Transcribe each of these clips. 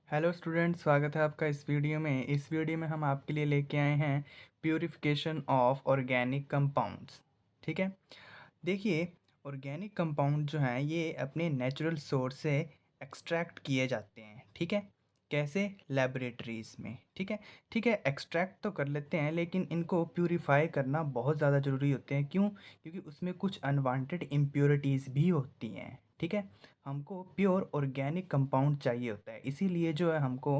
Hello student, स्वागत है आपका इस वीडियो में। इस वीडियो में हम आपके लिए लेके आए हैं प्यूरिफिकेशन ऑफ ऑर्गेनिक कंपाउंड्स। ठीक है, देखिए, ऑर्गेनिक कंपाउंड जो हैं ये अपने नेचुरल सोर्स से एक्सट्रैक्ट किए जाते हैं। ठीक है, कैसे? लेबोरेटरीज में। ठीक है, एक्सट्रैक्ट तो कर लेते हैं, लेकिन इनको प्यूरिफाई करना बहुत ज़्यादा ज़रूरी होते हैं। क्यों? क्योंकि उसमें कुछ अनवांटेड इम्प्योरिटीज़ भी होती हैं। ठीक है, हमको प्योर ऑर्गेनिक कंपाउंड चाहिए होता है, इसीलिए जो है हमको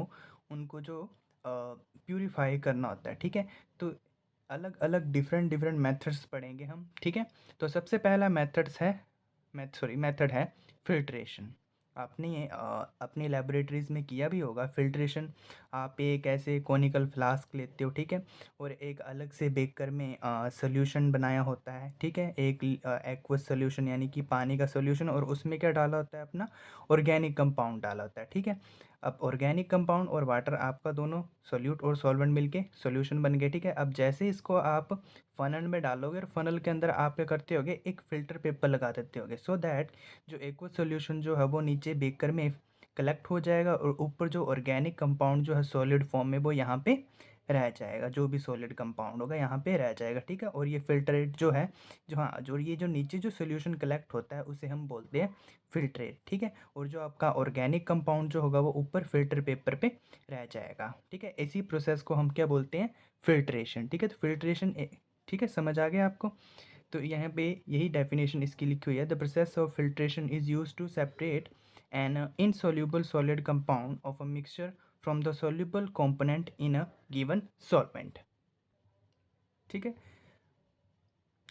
उनको जो प्यूरिफाई करना होता है। ठीक है, तो अलग अलग डिफरेंट डिफरेंट मेथड्स पढ़ेंगे हम। ठीक है, तो सबसे पहला मेथड है फिल्ट्रेशन। आपने ये अपनी लेबोरेटरीज में किया भी होगा फिल्ट्रेशन। आप एक ऐसे कोनिकल फ्लास्क लेते हो, ठीक है, और एक अलग से बेकर में सोल्यूशन बनाया होता है। ठीक है, एक एक्वस सोल्यूशन यानी कि पानी का सोल्यूशन, और उसमें क्या डाला होता है? अपना ऑर्गेनिक कंपाउंड डाला होता है। ठीक है, अब ऑर्गेनिक कंपाउंड और वाटर आपका दोनों सोल्यूट और सॉल्वेंट मिलके सॉल्यूशन बन गए। ठीक है, अब जैसे इसको आप फनल में डालोगे और फनल के अंदर आप क्या करते होगे? एक फ़िल्टर पेपर लगा देते होगे, सो दैट जो एक्वस सॉल्यूशन जो है वो नीचे बेकर में कलेक्ट हो जाएगा, और ऊपर जो ऑर्गेनिक कंपाउंड जो है सॉलिड फॉर्म में वो यहाँ पे रह जाएगा। जो भी सॉलिड कंपाउंड होगा यहाँ पे रह जाएगा। ठीक है, और ये फिल्ट्रेट जो है, जो ये जो नीचे जो सॉल्यूशन कलेक्ट होता है उसे हम बोलते हैं फिल्ट्रेट। ठीक है, और जो आपका ऑर्गेनिक कंपाउंड जो होगा वो ऊपर फिल्टर पेपर पे रह जाएगा। ठीक है, इसी प्रोसेस को हम क्या बोलते हैं? फिल्ट्रेशन। ठीक है, तो फिल्ट्रेशन, ठीक है, समझ आ गया आपको? तो यहाँ पे यही डेफिनेशन इसकी लिखी हुई है। The process of filtration is use to separate an insoluble solid compound of a mixture from the soluble component in a given solvent. ठीक है,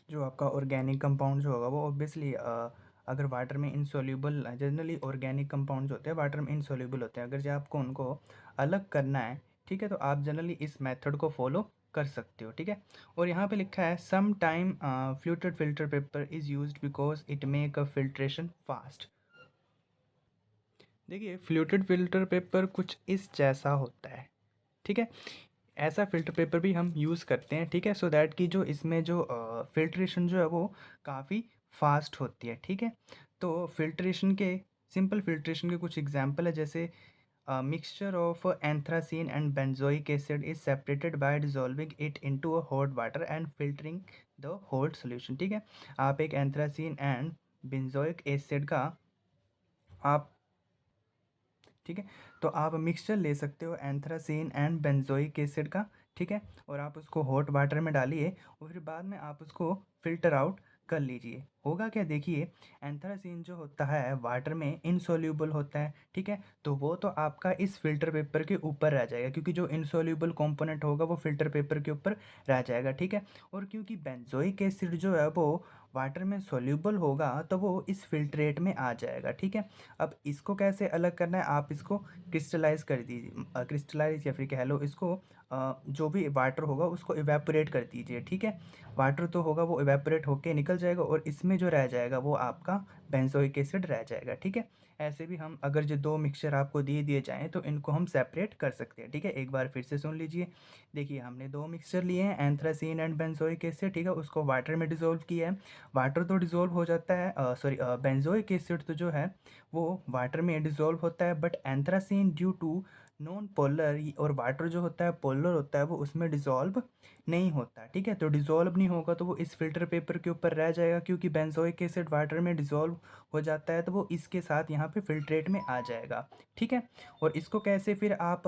जो आपका ऑर्गेनिक कंपाउंड जो होगा वो ऑब्वियसली अगर वाटर में इनसॉल्युबल, जनरली ऑर्गेनिक कंपाउंड जो होते हैं वाटर में इनसॉल्युबल होते हैं। अगर जो आपको उनको अलग करना है, ठीक है, तो आप जनरली इस मेथड को फॉलो कर सकते हो। ठीक है, और यहाँ पे लिखा है some time fluted filter paper is used because it make a filtration fast. देखिए, फ्लूटेड फिल्टर पेपर कुछ इस जैसा होता है। ठीक है, ऐसा फ़िल्टर पेपर भी हम यूज़ करते हैं। ठीक है, सो दैट कि जो इसमें जो फ़िल्ट्रेशन जो है वो काफ़ी फास्ट होती है। ठीक है, तो फ़िल्ट्रेशन के, सिंपल फ़िल्ट्रेशन के कुछ एग्जांपल है, जैसे mixture of anthracene and benzoic acid is separated by dissolving it into a hot water and filtering the hot solution. ठीक है, आप एक एंथ्रासीन एंड बेंजोइक एसिड का आप, ठीक है, तो आप मिक्सचर ले सकते हो एंथ्रासीन एंड बेंजोइक एसिड का। ठीक है, और आप उसको हॉट वाटर में डालिए, और फिर बाद में आप उसको फ़िल्टर आउट कर लीजिए। होगा क्या? देखिए, एंथ्रासीन जो होता है वाटर में इनसॉल्यूबल होता है। ठीक है, तो वो तो आपका इस फिल्टर पेपर के ऊपर रह जाएगा, क्योंकि जो इनसॉल्यूबल कंपोनेंट होगा वो फिल्टर पेपर के ऊपर रह जाएगा। ठीक है, और क्योंकि बेंजोइक एसिड जो है वो वाटर में सॉल्यूबल होगा तो वो इस फिल्ट्रेट में आ जाएगा। ठीक है, अब इसको कैसे अलग करना है? आप इसको क्रिस्टलाइज़ कर दीजिए, क्रिस्टलाइज़ या फिर कह लो इसको, जो भी वाटर होगा उसको इवेपोरेट कर दीजिए। ठीक है, वाटर तो होगा वो इवेपोरेट होके निकल जाएगा, और इसमें जो रह जाएगा वो आपका बेंजोइक एसिड रह जाएगा। ठीक है, ऐसे भी हम, अगर जो दो मिक्सचर आपको दे दिए जाएँ तो इनको हम सेपरेट कर सकते हैं। ठीक है, एक बार फिर से सुन लीजिए। देखिए, हमने दो मिक्सचर लिए हैं, एंथ्रासीन एंड बेंजोइक एसिड। ठीक है, उसको वाटर में डिज़ोल्व किया है। वाटर तो डिज़ोल्व हो जाता है, सॉरी, बेंजोइक एसिड तो जो है वो वाटर में डिज़ोल्व होता है, but anthracene due to non polar, और वाटर जो होता है पोलर होता है, वो उसमें डिज़ोल्व नहीं होता। ठीक है, तो डिज़ोल्व नहीं होगा तो वो इस फिल्टर पेपर के ऊपर रह जाएगा, क्योंकि बेंजोइक एसिड वाटर में डिज़ोल्व हो जाता है तो वो इसके साथ यहाँ पे फिल्ट्रेट में आ जाएगा। ठीक है, और इसको कैसे फिर आप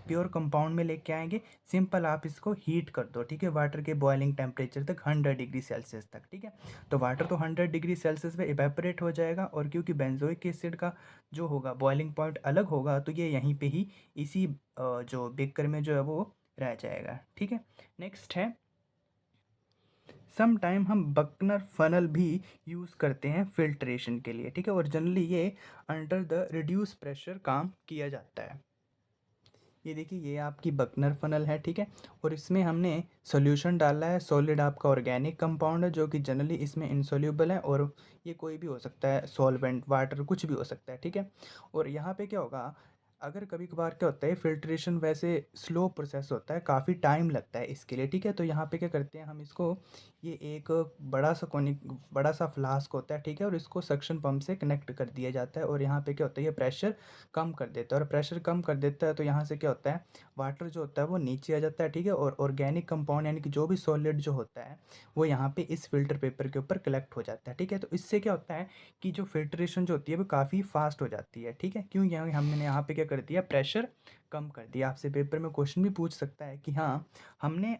प्योर कंपाउंड में लेके आएंगे? सिंपल, आप इसको हीट कर दो। ठीक है, वाटर के बॉइलिंग टेम्परेचर तक, 100 डिग्री सेल्सियस तक। ठीक है, तो वाटर तो 100 डिग्री सेल्सियस पे इवेपोरेट हो जाएगा, और क्योंकि बेंजोइक एसिड का जो होगा बॉइलिंग पॉइंट अलग होगा, तो ये यहीं पे ही इसी जो बेकर में जो है वो रह जाएगा। ठीक है, नेक्स्ट है, सम टाइम हम बकनर फनल भी यूज़ करते हैं फिल्ट्रेशन के लिए। ठीक है, और जनरली ये अंडर द रिड्यूस प्रेशर काम किया जाता है। ये देखिए, ये आपकी बकनर फनल है। ठीक है, और इसमें हमने सॉल्यूशन डाला है, सॉलिड आपका ऑर्गेनिक कंपाउंड है, जो कि जनरली इसमें इनसॉल्यूबल है, और ये कोई भी हो सकता है, सॉल्वेंट, वाटर, कुछ भी हो सकता है। ठीक है, और यहाँ पे क्या होगा? अगर कभी कभार क्या होता है, फ़िल्ट्रेशन वैसे स्लो प्रोसेस होता है, काफ़ी टाइम लगता है इसके लिए, ठीक है। तो यहाँ पे क्या करते हैं हम इसको, ये एक बड़ा सा फ्लास्क होता है, ठीक है, और इसको सक्शन पंप से कनेक्ट कर दिया जाता है, और यहाँ पे क्या होता है, ये प्रेशर कम कर देता है, और प्रेशर कम कर देता है तो यहाँ से क्या होता है, वाटर जो होता है वो नीचे आ जाता है, ठीक है, और ऑर्गेनिक कंपाउंड यानी कि जो भी सॉलिड जो होता है वो यहाँ पे इस फिल्टर पेपर के ऊपर कलेक्ट हो जाता है, ठीक है। तो इससे क्या होता है कि जो फ़िल्ट्रेशन जो होती है वो काफ़ी फास्ट हो जाती है, ठीक है। क्यों, यहाँ हमने यहाँ पे क्या कर दिया, प्रेशर कम कर दिया। आपसे पेपर में क्वेश्चन भी पूछ सकता है कि हाँ, हमने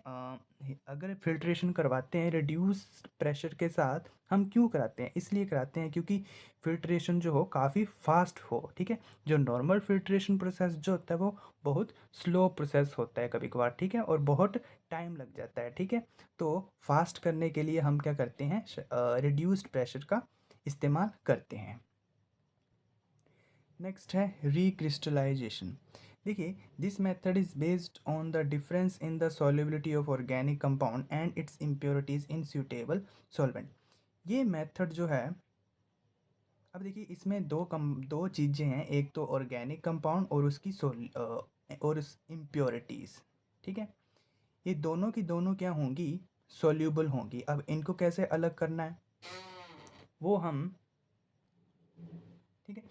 अगर फ़िल्ट्रेशन करवाते हैं रिड्यूस प्रेशर के साथ, हम क्यों कराते हैं, इसलिए कराते हैं क्योंकि फ़िल्ट्रेशन जो हो काफ़ी फास्ट हो, ठीक है। जो नॉर्मल फ़िल्ट्रेशन प्रोसेस जो होता है वो बहुत स्लो प्रोसेस होता है कभी कभार, ठीक है, और बहुत टाइम लग जाता है, ठीक है। तो फास्ट करने के लिए हम क्या करते हैं, रिड्यूस्ड प्रेशर का इस्तेमाल करते हैं। नेक्स्ट है रिक्रिस्टलाइजेशन। देखिए, this method is based on the difference in the solubility of organic compound and it's impurities in suitable solvent. ये मेथड जो है, अब देखिए इसमें दो चीज़ें हैं, एक तो ऑर्गेनिक कंपाउंड और उसकी और इम्प्योरिटीज़, ठीक है। ये दोनों की दोनों क्या होंगी, सॉल्यूबल होंगी। अब इनको कैसे अलग करना है वो हम, ठीक है।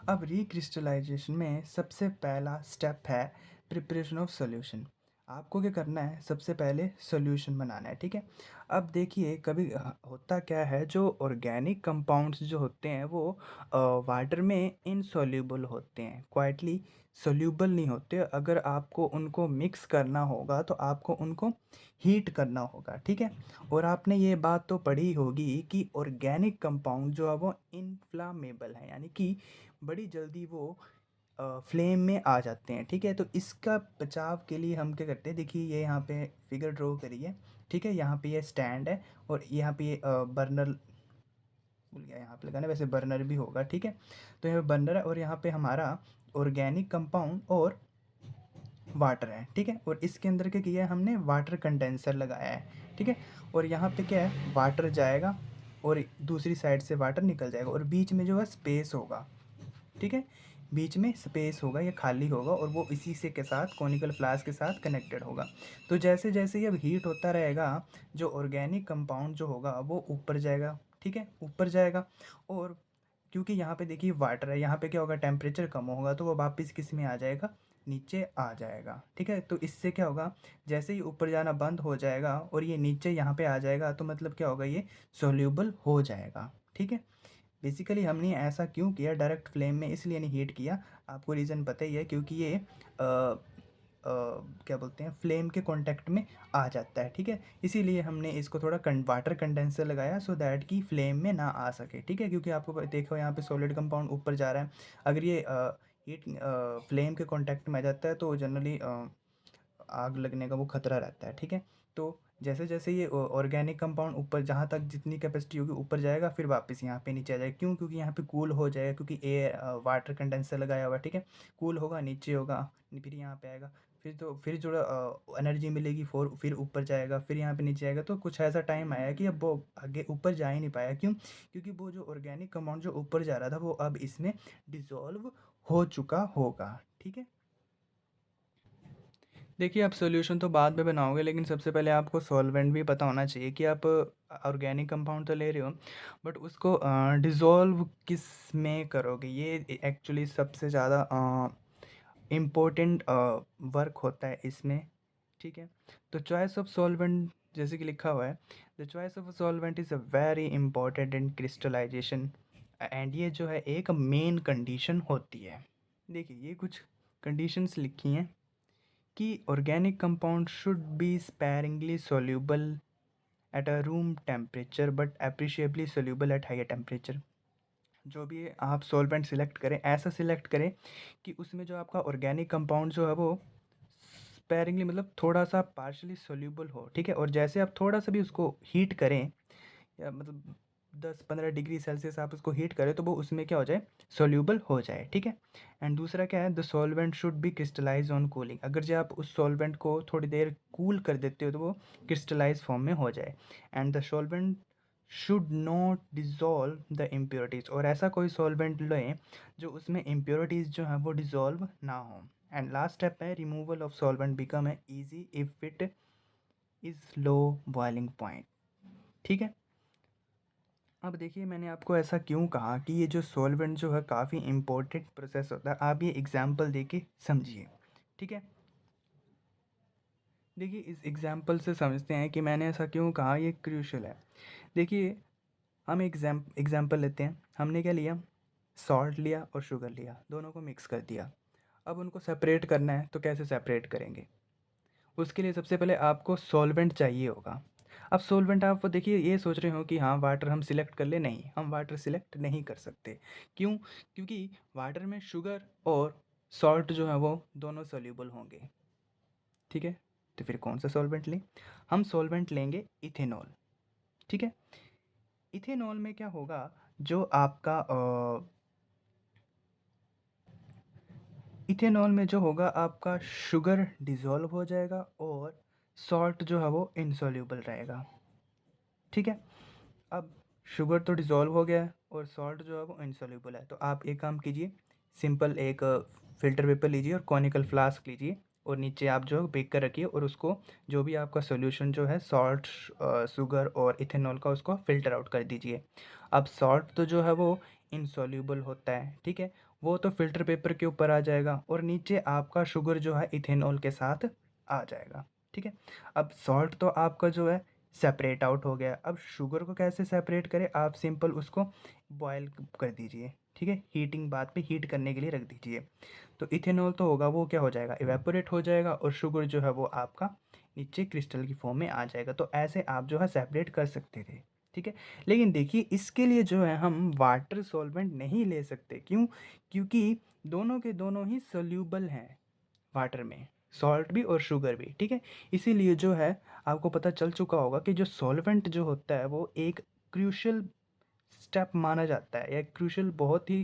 अब रिक्रिस्टलाइजेशन में सबसे पहला स्टेप है प्रिपरेशन ऑफ सॉल्यूशन। आपको क्या करना है, सबसे पहले सॉल्यूशन बनाना है, ठीक है। अब देखिए कभी होता क्या है, जो ऑर्गेनिक कंपाउंड्स जो होते हैं वो वाटर में इनसॉल्यूबल होते हैं, क्वाइटली सॉल्यूबल नहीं होते। अगर आपको उनको मिक्स करना होगा तो आपको उनको हीट करना होगा, ठीक है। और आपने ये बात तो पढ़ी होगी कि ऑर्गेनिक कंपाउंड जो है वो इनफ्लामेबल है, यानी कि बड़ी जल्दी वो फ्लेम में आ जाते हैं, ठीक है। तो इसका बचाव के लिए हम क्या करते हैं, देखिए ये यहाँ पे फिगर ड्रॉ करिए, ठीक है। यहाँ पे ये स्टैंड है और यहाँ पे ये बर्नर, भूल गया यहाँ पे लगाना, वैसे बर्नर भी होगा, ठीक है। तो यहाँ पे बर्नर है और यहाँ पे हमारा ऑर्गेनिक कंपाउंड और वाटर है, ठीक है। और इसके अंदर क्या किया है हमने, वाटर कंडेंसर लगाया है, ठीक है। और यहाँ पे क्या है, वाटर जाएगा और दूसरी साइड से वाटर निकल जाएगा, और बीच में जो है स्पेस होगा, ठीक है। बीच में स्पेस होगा या खाली होगा, और वो इसी से के साथ कॉनिकल फ्लास्क के साथ कनेक्टेड होगा। तो जैसे जैसे ये अब हीट होता रहेगा, जो ऑर्गेनिक कंपाउंड जो होगा वो ऊपर जाएगा, ठीक है, ऊपर जाएगा। और क्योंकि यहाँ पे देखिए वाटर है, यहाँ पे क्या होगा, टेम्परेचर कम होगा तो वो वापस किस में आ जाएगा, नीचे आ जाएगा, ठीक है। तो इससे क्या होगा, जैसे ही ऊपर जाना बंद हो जाएगा और ये नीचे यहाँ पे आ जाएगा, तो मतलब क्या होगा, ये सोल्यूबल हो जाएगा, ठीक है। बेसिकली हमने ऐसा क्यों किया, डायरेक्ट फ्लेम में इसलिए नहीं हीट किया, आपको रीज़न पता ही है, क्योंकि ये क्या बोलते हैं, फ्लेम के कांटेक्ट में आ जाता है, ठीक है। इसीलिए हमने इसको थोड़ा वाटर कंडेंसर लगाया, सो दैट कि फ्लेम में ना आ सके, ठीक है। क्योंकि आपको देखो यहाँ पे सॉलिड कंपाउंड ऊपर जा रहा है, अगर ये हीट फ्लेम के कांटेक्ट में आ जाता है तो जनरली आग लगने का वो खतरा रहता है, ठीक है। तो जैसे जैसे ये ऑर्गेनिक कंपाउंड ऊपर, जहाँ तक जितनी कैपेसिटी होगी ऊपर जाएगा, फिर वापस यहाँ पे नीचे आ जाएगा, क्यों, क्योंकि यहाँ पे कूल हो जाएगा, क्योंकि एयर वाटर कंडेंसर लगाया हुआ है, ठीक है। कूल होगा, नीचे होगा, फिर यहाँ पे आएगा, फिर जो एनर्जी मिलेगी फिर ऊपर जाएगा, फिर यहाँ पे नीचे आएगा। तो कुछ ऐसा टाइम आया कि अब वो आगे ऊपर जा ही नहीं पाया, क्यों, क्योंकि वो जो ऑर्गेनिक कंपाउंड जो ऊपर जा रहा था वो अब इसमें डिसॉल्व हो चुका होगा, ठीक है। देखिए, आप सॉल्यूशन तो बाद में बनाओगे, लेकिन सबसे पहले आपको सॉल्वेंट भी पता होना चाहिए कि आप ऑर्गेनिक कंपाउंड तो ले रहे हो, बट उसको डिज़ोल्व किस में करोगे, ये एक्चुअली सबसे ज़्यादा इम्पोर्टेंट वर्क होता है इसमें, ठीक है। तो चॉइस ऑफ सॉल्वेंट जैसे कि लिखा हुआ है, the choice of solvent is a very important in crystallization, and ये जो है एक मेन कंडीशन होती है। देखिए ये कुछ कंडीशंस लिखी हैं कि organic compound should be sparingly soluble at a room temperature but appreciably soluble at higher temperature. जो भी आप सॉल्वेंट सिलेक्ट करें, ऐसा सिलेक्ट करें कि उसमें जो आपका ऑर्गेनिक कंपाउंड जो है वो स्पेरिंगली मतलब थोड़ा सा पार्शली सोल्यूबल हो, ठीक है। और जैसे आप थोड़ा सा भी उसको हीट करें, या मतलब 10-15 डिग्री सेल्सियस आप उसको हीट करें तो वो उसमें क्या हो जाए, सोल्यूबल हो जाए, ठीक है। एंड दूसरा क्या है, the solvent should be crystallise on cooling, अगर जो आप उस सॉल्वेंट को थोड़ी देर कूल कर देते हो तो वो क्रिस्टलाइज फॉर्म में हो जाए। And the solvent should not dissolve the impurities, और ऐसा कोई सॉल्वेंट लें जो उसमें इम्प्योरिटीज़ जो हैं वो डिज़ोल्व ना हो। एंड लास्ट स्टेप है रिमूवल ऑफ सॉल्वेंट बिकम है easy if it is low boiling point. ठीक है, अब देखिए मैंने आपको ऐसा क्यों कहा कि ये जो सॉल्वेंट जो है काफ़ी इम्पोर्टेंट प्रोसेस होता है, आप ये एग्जाम्पल दे के समझिए। ठीक है, देखिए इस एग्जाम्पल से समझते हैं कि मैंने ऐसा क्यों कहा, ये क्रूशल है। देखिए हम एग्जाम्पल लेते हैं, हमने क्या लिया, सॉल्ट लिया और शुगर लिया, दोनों को मिक्स कर दिया। अब उनको सेपरेट करना है, तो कैसे सेपरेट करेंगे? उसके लिए सबसे पहले आपको सॉल्वेंट चाहिए होगा। अब सॉल्वेंट आप देखिए ये सोच रहे हो कि हाँ वाटर हम सिलेक्ट कर ले, नहीं, हम वाटर सिलेक्ट नहीं कर सकते। क्यों? क्योंकि वाटर में शुगर और सॉल्ट जो है वो दोनों सोल्यूबल होंगे। ठीक है, तो फिर कौन सा सॉल्वेंट लें? हम सॉल्वेंट लेंगे इथेनॉल। ठीक है, इथेनॉल में क्या होगा, जो आपका इथेनॉल में जो होगा आपका शुगर डिज़ोल्व हो जाएगा और सॉल्ट जो है वो इनसॉल्यूबल रहेगा। ठीक है, अब शुगर तो डिज़ोल्व हो गया है और सॉल्ट जो है वो इनसॉल्यूबल है, तो आप एक काम कीजिए, सिंपल एक फ़िल्टर पेपर लीजिए और कॉनिकल फ्लास्क लीजिए और नीचे आप जो बेक कर रखिए, और उसको जो भी आपका सॉल्यूशन जो है सॉल्ट, शुगर और इथेनॉल का, उसको फ़िल्टर आउट कर दीजिए। अब सॉल्ट तो जो है वो इनसॉल्यूबल होता है, ठीक है, वो तो फ़िल्टर पेपर के ऊपर आ जाएगा और नीचे आपका शुगर जो है इथेनॉल के साथ आ जाएगा। ठीक है, अब सॉल्ट तो आपका जो है सेपरेट आउट हो गया। अब शुगर को कैसे सेपरेट करें, आप सिंपल उसको बॉयल कर दीजिए। ठीक है, हीटिंग बात पे हीट करने के लिए रख दीजिए, तो इथेनॉल तो होगा वो क्या हो जाएगा, इवेपोरेट हो जाएगा और शुगर जो है वो आपका नीचे क्रिस्टल की फॉर्म में आ जाएगा। तो ऐसे आप जो है सेपरेट कर सकते थे। ठीक है, लेकिन देखिए इसके लिए जो है हम वाटर सॉल्वेंट नहीं ले सकते। क्यों? क्योंकि दोनों के दोनों ही सोल्यूबल हैं वाटर में, सॉल्ट भी और शुगर भी। ठीक है, इसीलिए जो है आपको पता चल चुका होगा कि जो सॉल्वेंट जो होता है वो एक क्रूशियल स्टेप माना जाता है, या क्रूशियल बहुत ही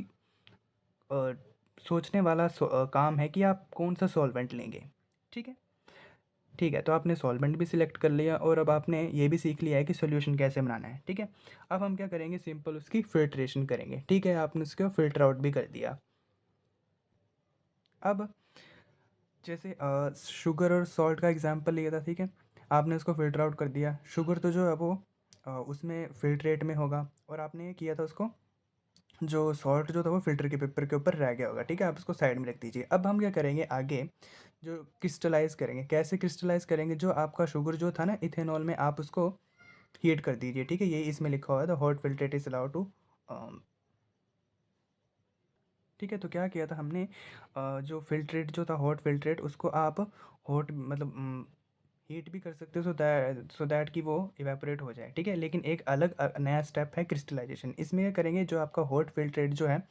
अ, सोचने वाला काम है कि आप कौन सा सॉल्वेंट लेंगे। ठीक है, ठीक है, तो आपने सॉल्वेंट भी सिलेक्ट कर लिया और अब आपने ये भी सीख लिया है कि सॉल्यूशन कैसे बनाना है। ठीक है, अब हम क्या करेंगे, सिंपल उसकी फिल्ट्रेशन करेंगे। ठीक है, आपने उसको फिल्टर आउट भी कर दिया। अब जैसे शुगर और सॉल्ट का एग्जांपल लिया था, ठीक है, आपने उसको फ़िल्टर आउट कर दिया। शुगर तो जो है वो उसमें फ़िल्ट्रेट में होगा, और आपने ये किया था उसको, जो सॉल्ट जो था वो फ़िल्टर के पेपर के ऊपर रह गया होगा। ठीक है, आप उसको साइड में रख दीजिए। अब हम क्या करेंगे आगे, जो क्रिस्टलाइज़ करेंगे, कैसे क्रिस्टलाइज़ करेंगे, जो आपका शुगर जो था ना इथेनॉल में, आप उसको हीट कर दीजिए। ठीक है, ये इसमें लिखा हुआ है, the hot filtrate is allowed to. ठीक है, तो क्या किया था हमने, जो फ़िल्ट्रेट जो था हॉट फ़िल्ट्रेट, उसको आप हॉट मतलब हीट भी कर सकते हो, सो दैट कि वो इवेपोरेट हो जाए। ठीक है, लेकिन एक अलग नया स्टेप है क्रिस्टलाइजेशन। इसमें क्या करेंगे, जो आपका हॉट फ़िल्ट्रेट जो है,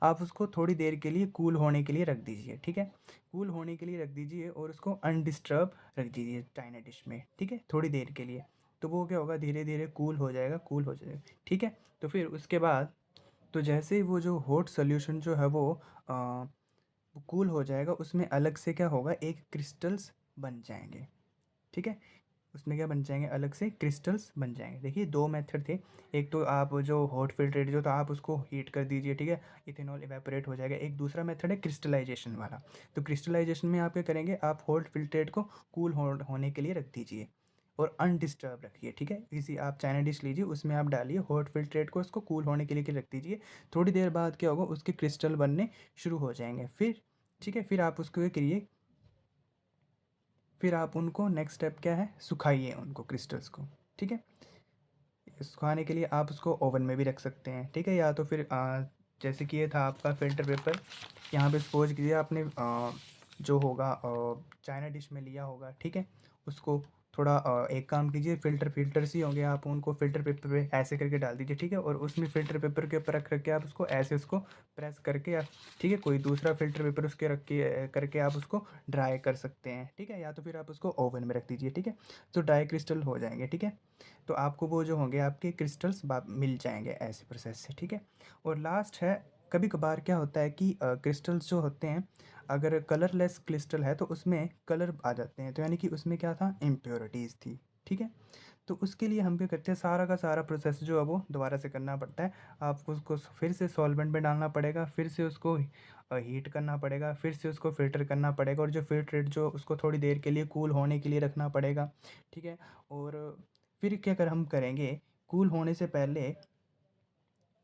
आप उसको थोड़ी देर के लिए कूल होने के लिए रख दीजिए। ठीक है, कूल होने के लिए रख दीजिए और उसको अनडिस्टर्ब रख दीजिए चाइना डिश में। ठीक है, थोड़ी देर के लिए, तो वो क्या होगा, धीरे धीरे कूल हो जाएगा, कूल हो जाएगा। ठीक है, तो फिर उसके बाद, तो जैसे ही वो जो हॉट सॉल्यूशन जो है वो कूल हो जाएगा, उसमें अलग से क्या होगा, एक क्रिस्टल्स बन जाएंगे। ठीक है, उसमें क्या बन जाएंगे, अलग से क्रिस्टल्स बन जाएंगे। देखिए दो मेथड थे, एक तो आप जो हॉट फिल्ट्रेट जो था आप उसको हीट कर दीजिए, ठीक है, इथेनॉल इवेपोरेट हो जाएगा। एक दूसरा मेथड है क्रिस्टलाइजेशन वाला। तो क्रिस्टलाइजेशन में आप क्या करेंगे, आप हॉट फिल्ट्रेट को कूल होने के लिए रख दीजिए और अनडिस्टर्ब रखिए। ठीक है, इसी आप चाइना डिश लीजिए, उसमें आप डालिए हॉट फिल्ट्रेट को, उसको कूल होने के लिए रख दीजिए। थोड़ी देर बाद क्या होगा, उसके क्रिस्टल बनने शुरू हो जाएंगे। फिर ठीक है, फिर आप उसको ये करिए, फिर आप उनको नेक्स्ट स्टेप क्या है, सुखाइए उनको क्रिस्टल्स को। ठीक है, सुखाने के लिए आप उसको ओवन में भी रख सकते हैं। ठीक है, या तो फिर जैसे कि ये था आपका फ़िल्टर पेपर, यहाँ पे सपोज कीजिए आपने जो होगा चाइना डिश में लिया होगा। ठीक है, उसको थोड़ा एक काम कीजिए, फ़िल्टर्स ही होंगे, आप उनको फ़िल्टर पेपर पे ऐसे करके डाल दीजिए। ठीक है, और उसमें फ़िल्टर पेपर के ऊपर रख के आप उसको ऐसे उसको प्रेस करके, या ठीक है कोई दूसरा फ़िल्टर पेपर उसके रख के करके आप उसको ड्राई कर सकते हैं। ठीक है, या तो फिर आप उसको ओवन में रख दीजिए। ठीक है, तो ड्राई क्रिस्टल हो जाएंगे। ठीक है, तो आपको वो जो होंगे आपके क्रिस्टल्स मिल जाएंगे ऐसे प्रोसेस से। ठीक है, और लास्ट है, कभी कभार क्या होता है कि क्रिस्टल्स जो होते हैं, अगर कलरलेस क्रिस्टल है तो उसमें कलर आ जाते हैं, तो यानी कि उसमें क्या था, इम्प्योरिटीज़ थी। ठीक है, तो उसके लिए हम क्या करते हैं, सारा का सारा प्रोसेस जो है वो दोबारा से करना पड़ता है। आपको उसको फिर से सॉल्वेंट में डालना पड़ेगा, फिर से उसको हीट करना पड़ेगा, फिर से उसको फ़िल्टर करना पड़ेगा, और जो फ़िल्ट्रेट जो उसको थोड़ी देर के लिए कूल होने के लिए रखना पड़ेगा, ठीक है। और फिर क्या कर हम करेंगे, कूल होने से पहले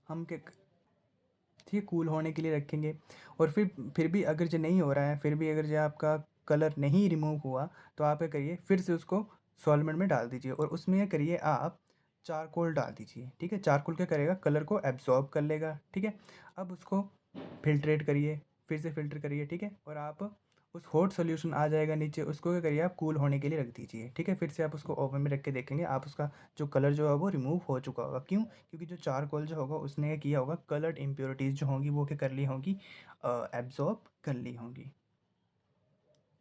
हम क्या, ठीक है, कूल होने के लिए रखेंगे। और फिर भी अगर जो नहीं हो रहा है, फिर भी अगर जो आपका कलर नहीं रिमूव हुआ, तो आप क्या करिए, फिर से उसको सॉल्वेंट में डाल दीजिए, और उसमें क्या करिए, आप चारकोल डाल दीजिए, ठीक है। चारकोल क्या करेगा, कलर को एब्जॉर्ब कर लेगा, ठीक है। अब उसको फ़िल्ट्रेट करिए, फिर से फ़िल्टर करिए, ठीक है। और आप उस हॉट सॉल्यूशन आ जाएगा नीचे, उसको क्या करिए, आप कूल होने के लिए रख दीजिए, ठीक है। फिर से आप उसको ओवन में रख के देखेंगे, आप उसका जो कलर जो है वो रिमूव हो चुका होगा। क्यों? क्योंकि जो चारकोल जो होगा उसने क्या किया होगा, कलर्ड इम्प्योरिटीज़ जो होंगी वो क्या कर ली होंगी, एब्जॉर्ब कर ली होंगी।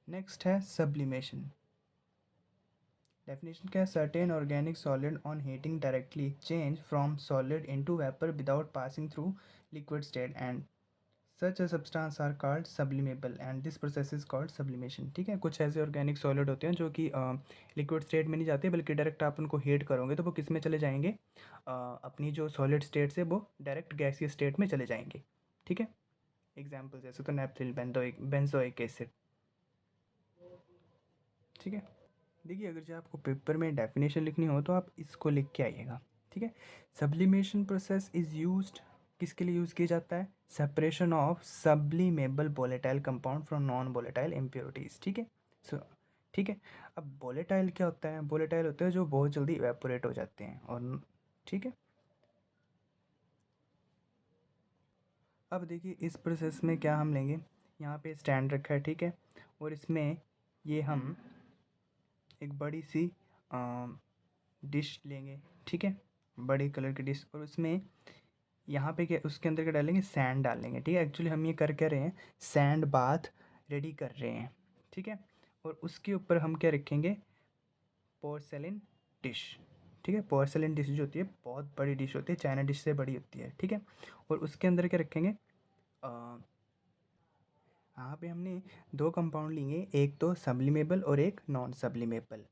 नेक्स्ट है सब्लिमेशन। डेफिनेशन क्या है, certain organic solid on heating directly change from solid into vapour without passing through liquid state, and such a substance are called sublimable and this process is called sublimation, ठीक है। कुछ ऐसे organic solid होते हैं जो कि liquid state में नहीं जाते, बल्कि डायरेक्ट आप उनको हीट करोगे तो वो किस में चले जाएंगे, अपनी जो सॉलिड स्टेट से वो डायरेक्ट गैसीय स्टेट में चले जाएंगे, ठीक है। एग्जाम्पल जैसे तो नेपथिल बेंजोइक एसिड, ठीक है। देखिए, अगर जो आपको पेपर में डेफिनेशन लिखनी हो तो आप इसको लिख के आइएगा, ठीक है। सब्लिमेशन प्रोसेस इज़ यूज्ड, किसके लिए यूज़ किया जाता है, separation of sublimable volatile compound from non volatile impurities, ठीक है। सो ठीक है। अब वोलेटाइल क्या होता है, वोलेटाइल होते हैं जो बहुत जल्दी इवेपोरेट हो जाते हैं, और ठीक है। अब देखिए, इस प्रोसेस में क्या हम लेंगे, यहाँ पे स्टैंड रखा है, ठीक है। और इसमें ये हम एक बड़ी सी डिश लेंगे, ठीक है, बड़ी कलर की डिश, और उसमें यहाँ पे क्या, उसके अंदर क्या डालेंगे, सैंड डालेंगे, ठीक है। एक्चुअली हम ये कर क्या रहे हैं, सैंड बाथ रेडी कर रहे हैं, ठीक है। और उसके ऊपर हम क्या रखेंगे, पोर्सेलिन डिश, ठीक है। पोर्सेलिन डिश जो होती है बहुत बड़ी डिश होती है, चाइना डिश से बड़ी होती है, ठीक है। और उसके अंदर क्या रखेंगे, यहाँ पे हमने दो कंपाउंड लेंगे, एक तो सब्लिमेबल और एक नॉन सब्लिमेबल।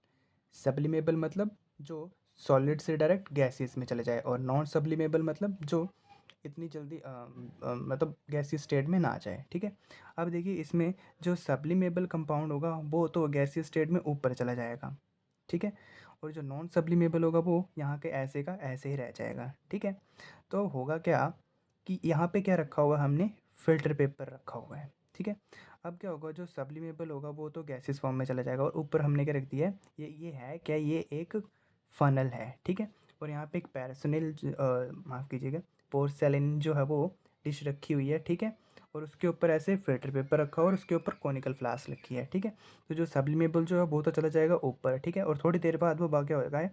सब्लिमेबल मतलब जो सॉलिड से डायरेक्ट गैसेस में चले जाए, और नॉन सब्लिमेबल मतलब जो इतनी जल्दी मतलब गैसीय स्टेट में ना आ जाए, ठीक है। अब देखिए, इसमें जो सब्लिमेबल कंपाउंड होगा वो तो गैसीय स्टेट में ऊपर चला जाएगा, ठीक है। और जो नॉन सब्लिमेबल होगा वो यहाँ के ऐसे का ऐसे ही रह जाएगा, ठीक है। तो होगा क्या कि यहाँ पे क्या रखा हुआ है, हमने फ़िल्टर पेपर रखा हुआ है, ठीक है। अब क्या होगा, जो सब्लिमेबल होगा वो तो गैसेस फॉर्म में चला जाएगा, और ऊपर हमने क्या रख दिया है, ये है क्या, ये एक फ़नल है, ठीक है। और यहाँ पे एक पैरासोनिल माफ़ कीजिएगा, पोर्सेलिन जो है वो डिश रखी हुई है, ठीक है। और उसके ऊपर ऐसे फ़िल्टर पेपर रखा हुआ है, और उसके ऊपर कॉनिकल फ्लास्क रखी है, ठीक है। तो जो सब्लिमेबल जो है वो तो चला जाएगा ऊपर, ठीक है। और थोड़ी देर बाद वो क्या होगा है,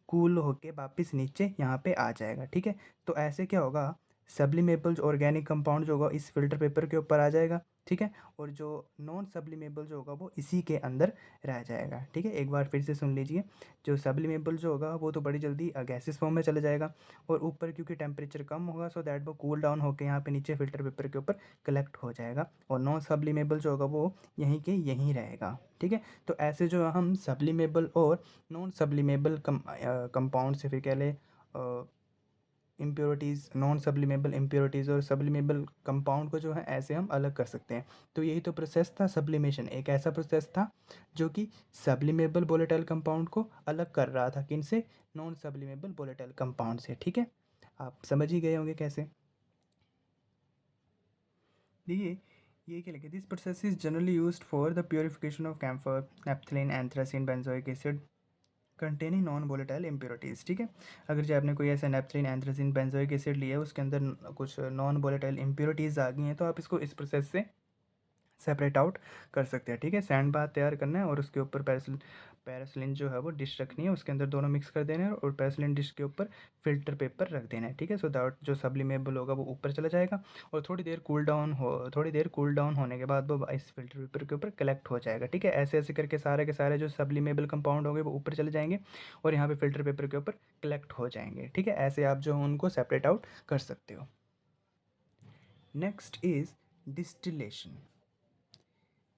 कूल होके वापस नीचे यहाँ पे आ जाएगा, ठीक है। तो ऐसे क्या होगा, सब्लिमेबल ऑर्गेनिक कंपाउंड जो होगा इस फिल्टर पेपर के ऊपर आ जाएगा, ठीक है। और जो नॉन सब्लिमेबल जो होगा वो इसी के अंदर रह जाएगा, ठीक है। एक बार फिर से सुन लीजिए, जो सब्लिमेबल जो होगा वो तो बड़ी जल्दी गैसेस फॉर्म में चला जाएगा, और ऊपर क्योंकि टेम्परेचर कम होगा, सो दैट वो कूल डाउन होकर यहाँ पे नीचे फिल्टर पेपर के ऊपर कलेक्ट हो जाएगा, और नॉन सब्लिमेबल जो होगा वो यहीं के यहीं रहेगा, ठीक है। तो ऐसे जो हम सब्लिमेबल और नॉन सब्लिमेबल कंपाउंड से फिर कह लें इम्प्योरिटीज़, नॉन सब्लिमेबल इम्प्योरिटीज़ और सब्लिमेबल कंपाउंड को जो है ऐसे हम अलग कर सकते हैं। तो यही तो प्रोसेस था सब्लिमेशन, एक ऐसा प्रोसेस था जो कि सब्लिमेबल वोलेटाइल कंपाउंड को अलग कर रहा था, किन से, नॉन सब्लिमेबल वोलेटाइल कंपाउंड से, ठीक है। आप समझ ही गए होंगे कैसे। देखिए, ये क्या लिखे, this process is generally used for the purification of camphor, naphthalene, anthracene, benzoic acid containing non volatile impurities, ठीक है। अगर जो आपने कोई ऐसा नेपथलीन, एंथ्रासिन, बेंजोइक एसिड लिया है, उसके अंदर कुछ नॉन वोलेटाइल इम्प्योरिटीज़ आ गई हैं, तो आप इसको इस प्रोसेस से सेपरेट आउट कर सकते हैं, ठीक है। सैंड बाथ तैयार करना है, और उसके ऊपर पैरासिलिन जो है वो डिश रखनी है, उसके अंदर दोनों मिक्स कर देना है, और पैरासिलिन डिश के ऊपर फिल्टर पेपर रख देना है, ठीक है। सो दैट जो सब्लिमेबल होगा वो ऊपर चला जाएगा, और थोड़ी देर कूल डाउन होने के बाद वो इस फिल्टर पेपर के ऊपर कलेक्ट हो जाएगा, ठीक है। ऐसे ऐसे करके सारे के सारे जो सब्लिमेबल कंपाउंड होंगे वो ऊपर चले जाएंगे, और यहाँ पे फिल्टर पेपर के ऊपर कलेक्ट हो जाएंगे, ठीक है। ऐसे आप जो उनको सेपरेट आउट कर सकते हो। Next is distillation.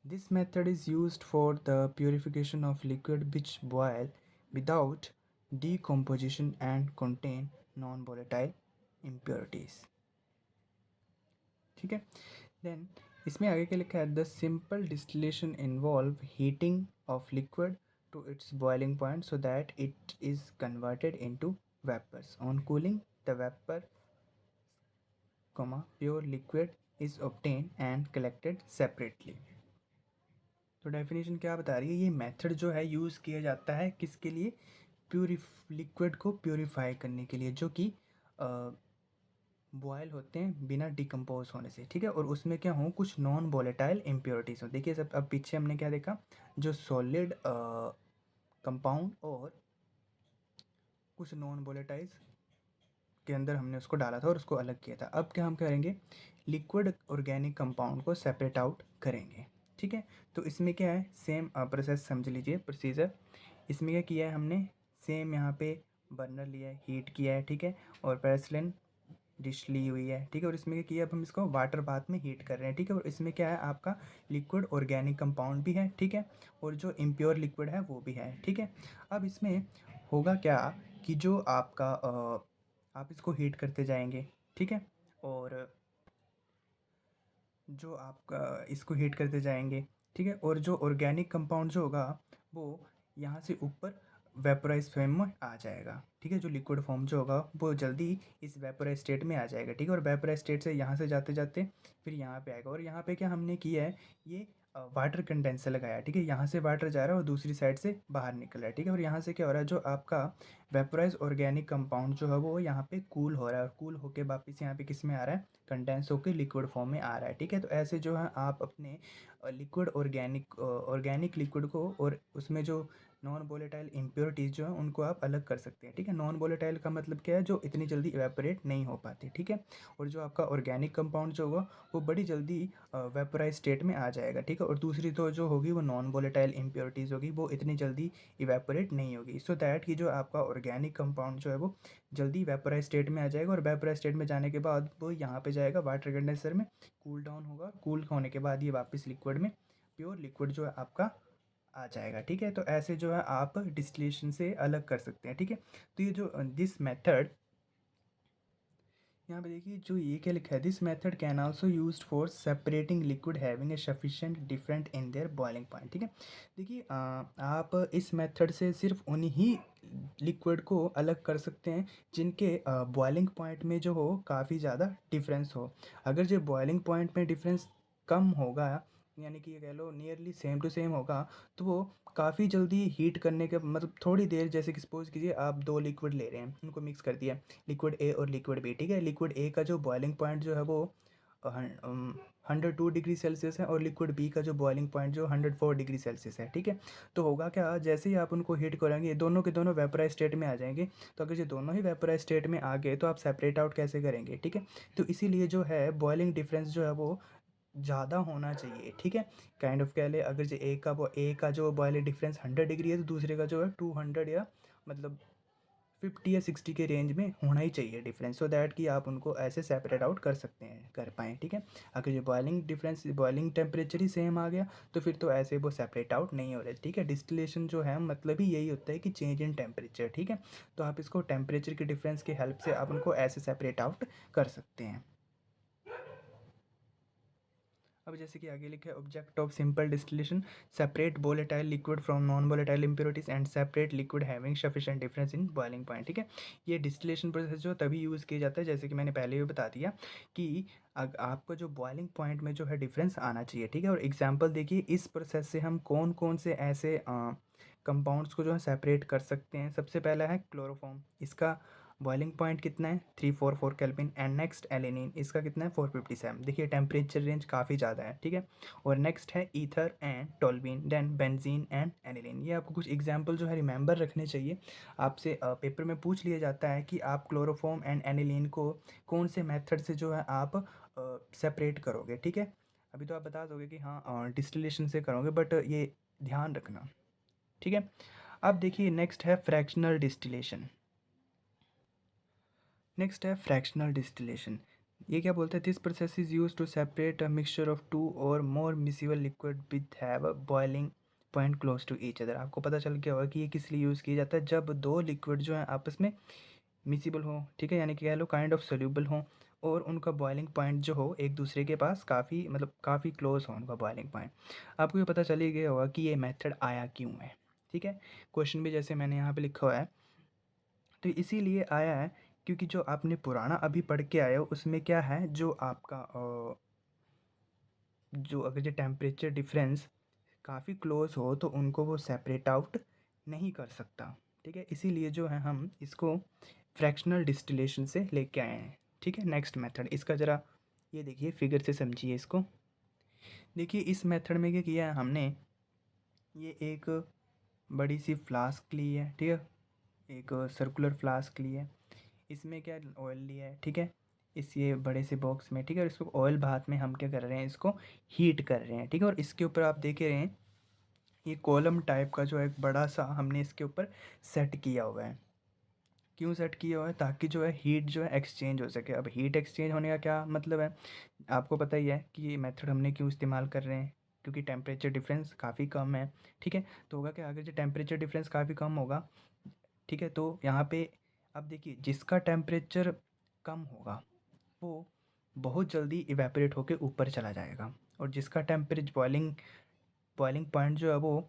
This method is used for the purification of liquid which boil without decomposition and contain non-volatile impurities. ठीक है, देन इसमें आगे क्या लिखा है, the simple distillation involve heating of liquid to its boiling point so that it is converted into vapours on cooling the vapour pure liquid is obtain and collected separately. तो definition क्या बता रही है, ये मेथड जो है use किया जाता है किसके लिए, लिक्विड को प्योरीफाई करने के लिए, जो कि बॉयल होते हैं बिना डिकम्पोज होने से, ठीक है, और उसमें क्या हो, कुछ नॉन वोलेटाइल इम्प्योरिटीज हो। देखिए सब, अब पीछे हमने क्या देखा, जो सॉलिड कंपाउंड और कुछ नॉन वोलेटाइल्स के अंदर हमने उसको डाला था और उसको अलग किया था। अब क्या हम करेंगे, लिक्विड ऑर्गेनिक कंपाउंड को सेपरेट आउट करेंगे, ठीक है। तो इसमें क्या है, सेम प्रोसेस समझ लीजिए, प्रोसीजर। इसमें क्या किया है हमने, सेम यहाँ पे बर्नर लिया है, हीट किया है, ठीक है, और पेरिसिलिन डिश ली हुई है, ठीक है, और इसमें क्या किया, अब हम इसको वाटर बाथ में हीट कर रहे हैं, ठीक है, और इसमें क्या है, आपका लिक्विड ऑर्गेनिक कंपाउंड भी है, ठीक है, और जो इम्प्योर लिक्विड है वो भी है, ठीक है। अब इसमें होगा क्या कि जो आपका आप इसको हीट करते जाएंगे, ठीक है, और जो आपका इसको हीट करते जाएंगे, ठीक है, और जो ऑर्गेनिक कंपाउंड जो होगा वो यहाँ से ऊपर वेपोराइज फॉर्म में आ जाएगा, ठीक है, जो लिक्विड फॉर्म जो होगा वो जल्दी इस वेपोराइज स्टेट में आ जाएगा, ठीक है, और वेपोराइज स्टेट से यहाँ से जाते जाते फिर यहाँ पे आएगा, और यहाँ पे क्या हमने किया है, ये वाटर कंडेंसर लगाया, ठीक है, यहाँ से वाटर जा रहा है और दूसरी साइड से बाहर निकल रहा है, ठीक है, और यहाँ से क्या हो रहा है, जो आपका वेपोराइज ऑर्गेनिक कंपाउंड जो है वो यहाँ पे कूल हो रहा है, और कूल होके वापस यहाँ पे किस में आ रहा है, कंडेंस होकर लिक्विड फॉर्म में आ रहा है, ठीक है। तो ऐसे जो है आप अपने लिक्विड ऑर्गेनिक लिक्विड को और उसमें जो नॉन वोलेटाइल इम्प्योरिटीज़ जो है उनको आप अलग कर सकते हैं, ठीक है। नॉन वोलेटाइल का मतलब क्या है, जो इतनी जल्दी इवेपोरेट नहीं हो पाती, ठीक है, और जो आपका ऑर्गेनिक कंपाउंड जो होगा वो बड़ी जल्दी वेपोराइज स्टेट में आ जाएगा, ठीक है, और दूसरी तो जो होगी वो नॉन वोलेटाइल इम्प्योरिटीज़ होगी, वो इतनी जल्दी इवेपोरेट नहीं होगी, सो दैट कि जो आपका ऑर्गेनिक कंपाउंड जो है वो जल्दी वेपोराइज स्टेट में आ जाएगा, और वेपोराइज स्टेट में जाने के बाद वो यहाँ पे जाएगा वाटर कंडेंसर में, कूल डाउन होगा, कूल होने के बाद ये वापस लिक्विड में, प्योर लिक्विड जो है आपका आ जाएगा, ठीक है। तो ऐसे जो है आप डिस्टिलेशन से अलग कर सकते हैं, ठीक है। तो ये जो दिस मेथड, यहाँ पे देखिए जो ये क्या लिखा है, this method can also used for separating liquid having a sufficient different in their boiling point, ठीक है। देखिए आप इस मेथड से सिर्फ उन्हीं ही लिक्विड को अलग कर सकते हैं जिनके बॉइलिंग पॉइंट में जो हो काफ़ी ज़्यादा डिफरेंस हो। अगर जो बॉइलिंग पॉइंट में डिफरेंस कम होगा, यानी कि ये कह लो नियरली सेम टू सेम होगा, तो वो काफ़ी जल्दी हीट करने के मतलब थोड़ी देर, जैसे कि सपोज कीजिए आप दो लिक्विड ले रहे हैं, उनको मिक्स कर दिया, लिक्विड ए और लिक्विड बी, ठीक है, लिक्विड ए का जो बॉइलिंग पॉइंट जो है वो 102 डिग्री सेल्सियस है, और लिक्विड बी का जो बॉइलिंग पॉइंट जो 104 डिग्री सेल्सियस है, ठीक है। तो होगा क्या, जैसे ही आप उनको हीट करेंगे ये दोनों के दोनों वेपोराइज स्टेट में आ जाएंगे, तो अगर ये दोनों ही वेपोराइज स्टेट में आ गए तो आप सेपरेट आउट कैसे करेंगे, ठीक है। तो इसीलिए जो है बॉइलिंग डिफरेंस जो है वो ज़्यादा होना चाहिए, ठीक है। काइंड ऑफ कह ले, अगर जो ए का जो बॉइलिंग डिफरेंस 100 डिग्री है, तो दूसरे का जो है 200 या मतलब 50 या 60 के रेंज में होना ही चाहिए डिफरेंस, सो दैट कि आप उनको ऐसे सेपरेट आउट कर सकते हैं, कर पाएँ, ठीक है। अगर ये बॉइलिंग टेम्परेचर ही सेम आ गया तो फिर तो ऐसे वो सेपरेट आउट नहीं हो रहे, ठीक है। डिस्टिलेशन जो है मतलब ही यही होता है कि चेंज इन टेम्परेचर, ठीक है। तो आप इसको टेम्परेचर के डिफरेंस की हेल्प से आप उनको ऐसे सेपरेट आउट कर सकते हैं। अब जैसे कि आगे लिखा है, object of simple distillation, separate volatile liquid from non volatile impurities and separate liquid having sufficient difference in boiling point, ठीक है। ये डिस्टिलेशन प्रोसेस जो तभी यूज़ किया जाता है, जैसे कि मैंने पहले भी बता दिया कि आपको जो बॉइलिंग पॉइंट में जो है डिफरेंस आना चाहिए, ठीक है। और एग्जाम्पल देखिए, इस प्रोसेस से हम कौन कौन से ऐसे कंपाउंड्स को जो है सेपरेट कर सकते हैं। सबसे पहला है क्लोरोफॉर्म, इसका बॉइलिंग पॉइंट कितना है, 344 केल्विन, एंड नेक्स्ट एलिनिन, इसका कितना है 457। देखिए टेम्परेचर रेंज काफ़ी ज़्यादा है, ठीक है। और नेक्स्ट है ether and toluene, then benzene and aniline. ये आपको कुछ एग्जांपल जो है रिमेंबर रखने चाहिए। आपसे पेपर में पूछ लिया जाता है कि आप क्लोरोफॉर्म एंड एनिलीन को कौन से मेथड से जो है आप सेपरेट करोगे, ठीक है। अभी तो आप बता दोगे कि हाँ डिस्टिलेशन से करोगे, बट ये ध्यान रखना, ठीक है। अब देखिए नेक्स्ट है फ्रैक्शनल डिस्टिलेशन। नेक्स्ट है फ्रैक्शनल डिस्टिलेशन। ये क्या बोलते हैं, this process is use to separate a mixture of two और more miscible liquid with have a boiling point close to each other. आपको पता चल गया होगा कि ये किस लिए यूज़ किया जाता है, जब दो लिक्विड जो है आपस में मिसिबल हो, ठीक है, यानी कि कह लो काइंड ऑफ सोल्यूबल हो, और उनका बॉइलिंग पॉइंट जो हो एक दूसरे के पास काफ़ी मतलब काफ़ी क्लोज हो उनका बॉइलिंग पॉइंट। आपको ये पता चल ही गया होगा कि ये मेथड आया क्यों है, ठीक है। क्वेश्चन भी जैसे मैंने यहाँ पे लिखा हुआ है, तो इसीलिए आया है क्योंकि जो आपने पुराना अभी पढ़ के आए हो उसमें क्या है, जो आपका जो अगर जो टेम्परेचर डिफरेंस काफ़ी क्लोज हो तो उनको वो सेपरेट आउट नहीं कर सकता, ठीक है। इसीलिए जो है हम इसको फ्रैक्शनल डिस्टिलेशन से लेके आए हैं, ठीक है। नेक्स्ट मेथड इसका ज़रा ये देखिए, फिगर से समझिए इसको। देखिए इस मेथड में क्या किया है हमने, ये एक बड़ी सी फ्लास्क ली है, ठीक है, एक सर्कुलर फ्लास्क ली है, इसमें क्या ऑयल लिया है, ठीक है, इस ये बड़े से बॉक्स में, ठीक है। और इसको ऑयल बात में हम क्या कर रहे हैं, इसको हीट कर रहे हैं, ठीक है। और इसके ऊपर आप देख रहे हैं ये कॉलम टाइप का जो है एक बड़ा सा हमने इसके ऊपर सेट किया हुआ है। क्यों सेट किया हुआ है, ताकि जो है हीट जो है एक्सचेंज हो सके। अब हीट एक्सचेंज होने का क्या मतलब है, आपको पता ही है कि ये मेथड हमने क्यों इस्तेमाल कर रहे हैं, क्योंकि टेम्परेचर डिफरेंस काफ़ी कम है, ठीक है। तो होगा क्या, अगर जो टेम्परेचर डिफरेंस काफ़ी कम होगा, ठीक है, तो यहाँ पे अब देखिए जिसका टेम्परेचर कम होगा वो बहुत जल्दी इवेपोरेट होके ऊपर चला जाएगा, और जिसका टेम्परेचर बॉइलिंग बॉइलिंग पॉइंट जो है वो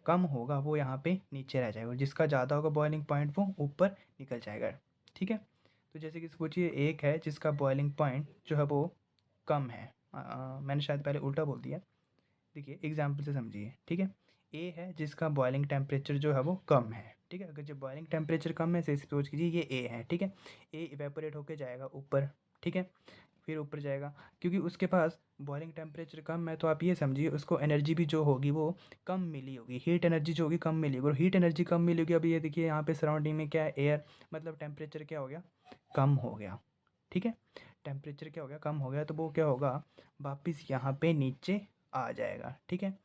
कम होगा वो यहाँ पे नीचे रह जाएगा, और जिसका ज़्यादा होगा बॉइलिंग पॉइंट वो ऊपर निकल जाएगा, ठीक है। तो जैसे कि सोचिए एक है जिसका बॉइलिंग पॉइंट जो है वो कम है, मैंने शायद पहले उल्टा बोल दिया, देखिए एग्जाम्पल से समझिए, ठीक है। ए है जिसका बॉइलिंग टेम्परेचर जो है वो कम है, ठीक है। अगर जब बॉइलिंग टेम्परेचर कम है, से सोच कीजिए ये ए है, ठीक है। ए इवेपोरेट होके जाएगा ऊपर, ठीक है, फिर ऊपर जाएगा, क्योंकि उसके पास बॉइलिंग टेम्परेचर कम है, तो आप ये समझिए उसको एनर्जी भी जो होगी वो कम मिली होगी, हीट एनर्जी जो होगी कम मिली होगी, और हीट एनर्जी कम मिली होगी। अभी ये देखिए यहाँ पे सराउंडिंग में क्या है, एयर, मतलब टेम्परेचर क्या हो गया, कम हो गया, ठीक है। टेम्परेचर क्या हो गया, कम हो गया, तो वो क्या होगा, वापस यहाँ पे नीचे आ जाएगा, ठीक है।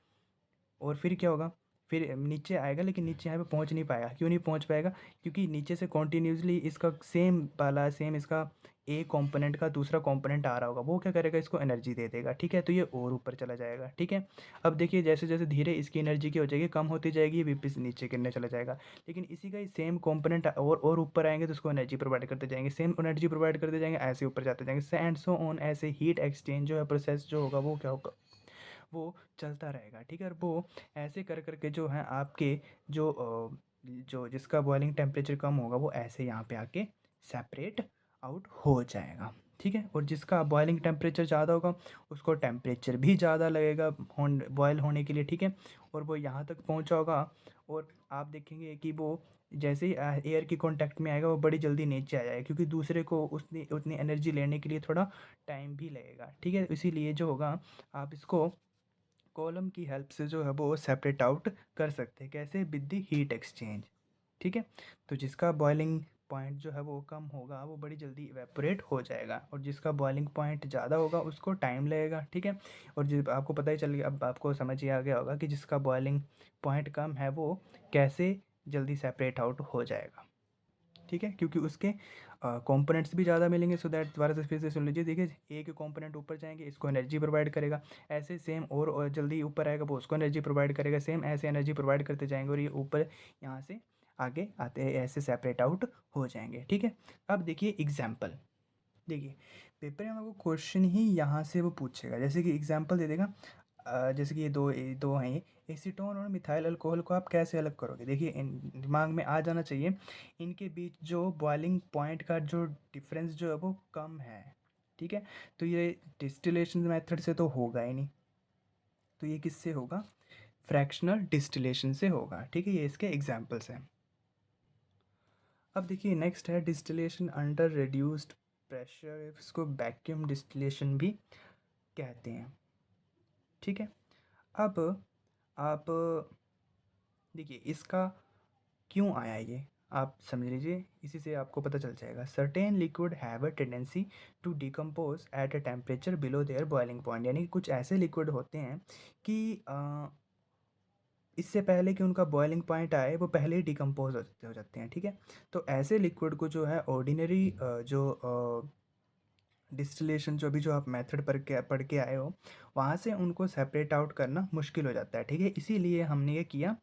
और फिर क्या होगा, फिर नीचे आएगा, लेकिन नीचे यहाँ पे पहुँच नहीं पाएगा। क्यों नहीं पहुँच पाएगा, क्योंकि नीचे से कॉन्टीन्यूसली इसका सेम वाला सेम इसका ए कंपोनेंट का दूसरा कंपोनेंट आ रहा होगा, वो क्या करेगा, इसको एनर्जी दे देगा, ठीक है। तो ये और ऊपर चला जाएगा, ठीक है। अब देखिए जैसे जैसे धीरे इसकी एनर्जी क्या हो जाएगी, कम होती जाएगी, ये वापस नीचे गिरने चला जाएगा। लेकिन इसी का ही सेम कंपोनेंट और ऊपर आएंगे तो उसको एनर्जी प्रोवाइड करते जाएंगे, सेम एनर्जी प्रोवाइड करते जाएंगे, ऐसे ऊपर जाते जाएंगे, एंड सो ऑन। ऐसे हीट एक्सचेंज जो है प्रोसेस जो होगा वो क्या होगा, वो चलता रहेगा, ठीक है। और वो ऐसे कर करके जो है आपके जो जो जिसका बॉइलिंग टेम्परेचर कम होगा वो ऐसे यहाँ पे आके सेपरेट आउट हो जाएगा, ठीक है। और जिसका बॉइलिंग टेम्परेचर ज़्यादा होगा उसको टेम्परेचर भी ज़्यादा लगेगा बॉयल होने के लिए, ठीक है। और वो यहाँ तक पहुँचा होगा, और आप देखेंगे कि वो जैसे ही एयर की कांटेक्ट में आएगा वो बड़ी जल्दी नीचे आ जाएगा, क्योंकि दूसरे को उतनी उतनी एनर्जी लेने के लिए थोड़ा टाइम भी लगेगा, ठीक है। इसीलिए जो होगा आप इसको कॉलम की हेल्प से जो है वो सेपरेट आउट कर सकते हैं, कैसे, विद द हीट एक्सचेंज, ठीक है। तो जिसका बॉइलिंग पॉइंट जो है वो कम होगा वो बड़ी जल्दी इवेपोरेट हो जाएगा, और जिसका बॉइलिंग पॉइंट ज़्यादा होगा उसको टाइम लगेगा, ठीक है। और जिस आपको पता ही चल गया, अब आपको समझ ही आ गया होगा कि जिसका बॉइलिंग पॉइंट कम है वो कैसे जल्दी सेपरेट आउट हो जाएगा, ठीक है, क्योंकि उसके कंपोनेंट्स भी ज़्यादा मिलेंगे। सो दैट दोबारा से फिर से सुन लीजिए, देखिए ए के कंपोनेंट ऊपर जाएंगे, इसको एनर्जी प्रोवाइड करेगा, ऐसे सेम और जल्दी ऊपर आएगा वो उसको एनर्जी प्रोवाइड करेगा, सेम ऐसे एनर्जी प्रोवाइड करते जाएंगे, और ये ऊपर यहाँ से आगे आते हैं ऐसे सेपरेट आउट हो जाएंगे, ठीक है। अब देखिए एग्जाम्पल, देखिए पेपर में आपको क्वेश्चन ही यहाँ से वो पूछेगा, जैसे कि एग्जांपल दे देगा, जैसे कि ये दो हैं, ये एसीटोन और मिथाइल अल्कोहल को आप कैसे अलग करोगे। देखिए इन दिमाग में आ जाना चाहिए, इनके बीच जो बॉइलिंग पॉइंट का जो डिफरेंस जो है वो कम है, ठीक है। तो ये डिस्टिलेशन मेथड से तो होगा ही नहीं, तो ये किससे होगा, फ्रैक्शनल डिस्टिलेशन से होगा, ठीक है। ये इसके एग्जाम्पल्स हैं। अब देखिए नेक्स्ट है डिस्टिलेशन अंडर रिड्यूस्ड प्रेशर, इसको वैक्यूम डिस्टिलेशन भी कहते हैं, ठीक है। अब आप देखिए इसका क्यों आया ये आप समझ लीजिए, इसी से आपको पता चल जाएगा। Certain liquid have a tendency to decompose at a temperature below their boiling point, यानी कि कुछ ऐसे लिक्विड होते हैं कि इससे पहले कि उनका बॉइलिंग पॉइंट आए वो पहले ही डिकम्पोज हो जाते हैं, ठीक है। तो ऐसे लिक्विड को जो है ऑर्डिनरी जो डिस्टिलेशन जो आप मेथड पढ़ के आए हो, वहाँ से उनको सेपरेट आउट करना मुश्किल हो जाता है, ठीक है। इसीलिए हमने ये किया,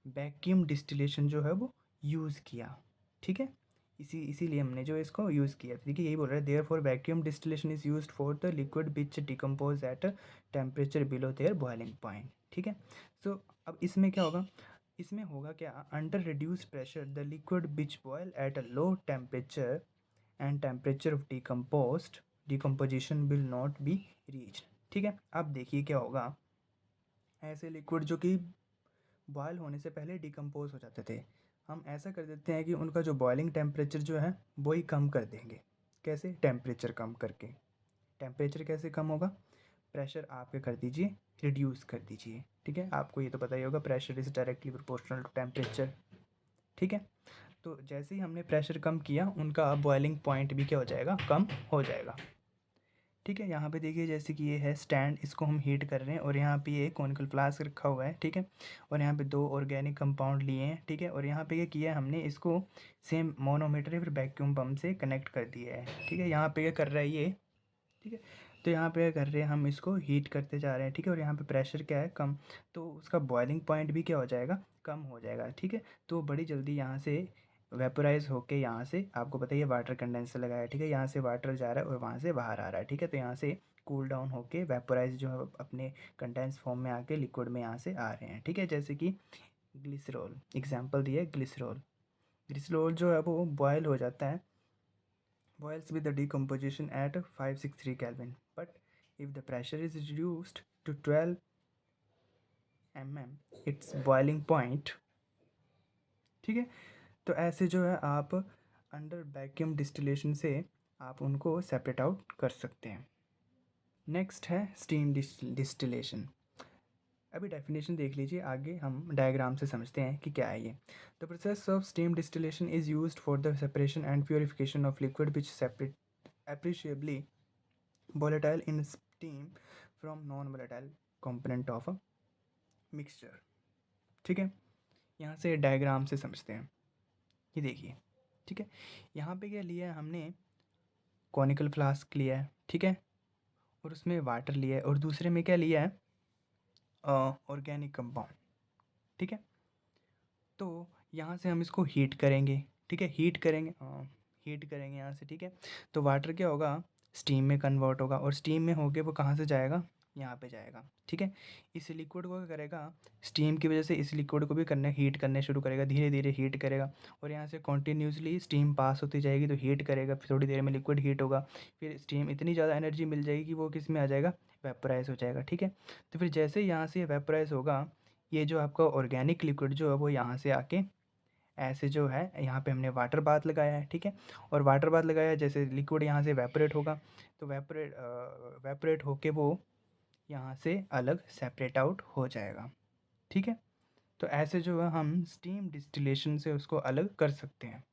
वैक्यूम डिस्टिलेशन जो है वो यूज़ किया, ठीक है। इसीलिए हमने जो इसको यूज़ किया, ठीक है। यही बोल रहा है, therefore vacuum distillation is used for the liquid which decompose at temperature below their boiling point, ठीक है। सो अब इसमें क्या होगा, इसमें होगा क्या, under reduced pressure the liquid which boil at a low temperature and temperature of decomposition will not be reach, ठीक है। अब देखिए क्या होगा, ऐसे लिक्विड जो कि बॉयल होने से पहले डिकम्पोज हो जाते थे, हम ऐसा कर देते हैं कि उनका जो बॉइलिंग टेम्परेचर जो है वो ही कम कर देंगे। कैसे? टेम्परेचर कम करके। टेम्परेचर कैसे कम होगा? प्रेशर आप क्या कर दीजिए, रिड्यूस कर दीजिए, ठीक है। आपको ये तो पता ही होगा, pressure is directly proportional to temperature, ठीक है। तो जैसे ही हमने प्रेशर कम किया, उनका बॉइलिंग पॉइंट भी क्या हो जाएगा, कम हो जाएगा, ठीक है। यहाँ पे देखिए, जैसे कि ये है स्टैंड, इसको हम हीट कर रहे हैं और यहाँ पे ये कॉनिकल फ्लास्क रखा हुआ है, ठीक है। और यहाँ पे 2 ऑर्गेनिक कंपाउंड लिए हैं, ठीक है। और यहाँ पे ये किया है हमने, इसको सेम मोनोमीटर या फिर वैक्यूम पम्प से कनेक्ट कर दिया है, ठीक है। यहाँ पे ये कर रहा है ये, ठीक है। तो यहाँ पे क्या कर रहे हैं, हम इसको हीट करते जा रहे हैं, ठीक है। और यहाँ पे प्रेशर क्या है, कम, तो उसका बॉइलिंग पॉइंट भी क्या हो जाएगा, कम हो जाएगा, ठीक है। तो बड़ी जल्दी यहाँ से वेपोराइज होके, यहाँ से आपको पता ही है वाटर कंडेंसर लगाया है, ठीक है। यहाँ से वाटर जा रहा है और वहाँ से बाहर आ रहा है, ठीक है। तो यहाँ से कूल डाउन होके वेपोराइज जो है अपने कंडेंस फॉर्म में आके लिक्विड में यहाँ से आ रहे हैं, ठीक है। जैसे कि ग्लिसरॉल, एग्जाम्पल दिया है ग्लिसरॉल। ग्लिसरॉल जो है वो बॉयल हो जाता है, boils with the decomposition at 563 Kelvin. But if the pressure is reduced to 12 mm, its boiling point, ठीक है। तो ऐसे जो है आप अंडर वैक्यूम डिस्टिलेशन से आप उनको सेपरेट आउट कर सकते हैं। नेक्स्ट है स्टीम डिस्टिलेशन। अभी डेफिनेशन देख लीजिए, आगे हम डायग्राम से समझते हैं कि क्या है ये। The process of steam distillation is used for the separation and purification of liquid which separate appreciably volatile in steam from non volatile component of a mixture, ठीक है। यहाँ से डायग्राम से समझते हैं, ये देखिए, ठीक है। यहाँ पे क्या लिया है हमने, कॉनिकल फ्लास्क लिया है, ठीक है। और उसमें वाटर लिया है और दूसरे में क्या लिया है, ऑर्गेनिक कंपाउंड, ठीक है। तो यहाँ से हम इसको हीट करेंगे, ठीक है। हीट करेंगे यहाँ से, ठीक है। तो वाटर क्या होगा, स्टीम में कन्वर्ट होगा और स्टीम में होके वो कहाँ से जाएगा, यहाँ पे जाएगा, ठीक है। इस लिक्विड को क्या करेगा, स्टीम की वजह से इस लिक्विड को भी हीट करने शुरू करेगा, धीरे धीरे हीट करेगा। और यहाँ से कॉन्टीन्यूसली स्टीम पास होती जाएगी, तो हीट करेगा, फिर थोड़ी देर में लिक्विड हीट होगा, फिर स्टीम इतनी ज़्यादा एनर्जी मिल जाएगी कि वो किस में आ जाएगा, वेपराइज हो जाएगा, ठीक है। तो फिर जैसे ही यहाँ से वेपराइज होगा, ये जो आपका ऑर्गेनिक लिक्विड जो है वो यहाँ से आके ऐसे जो है, यहाँ पे हमने वाटर बाथ लगाया है, ठीक है। और वाटर बाथ लगाया है, जैसे लिक्विड यहाँ से वेपोरेट होगा, तो वेपोरेट होके वो यहाँ से अलग सेपरेट आउट हो जाएगा, ठीक है। तो ऐसे जो है हम स्टीम डिस्टिलेशन से उसको अलग कर सकते हैं।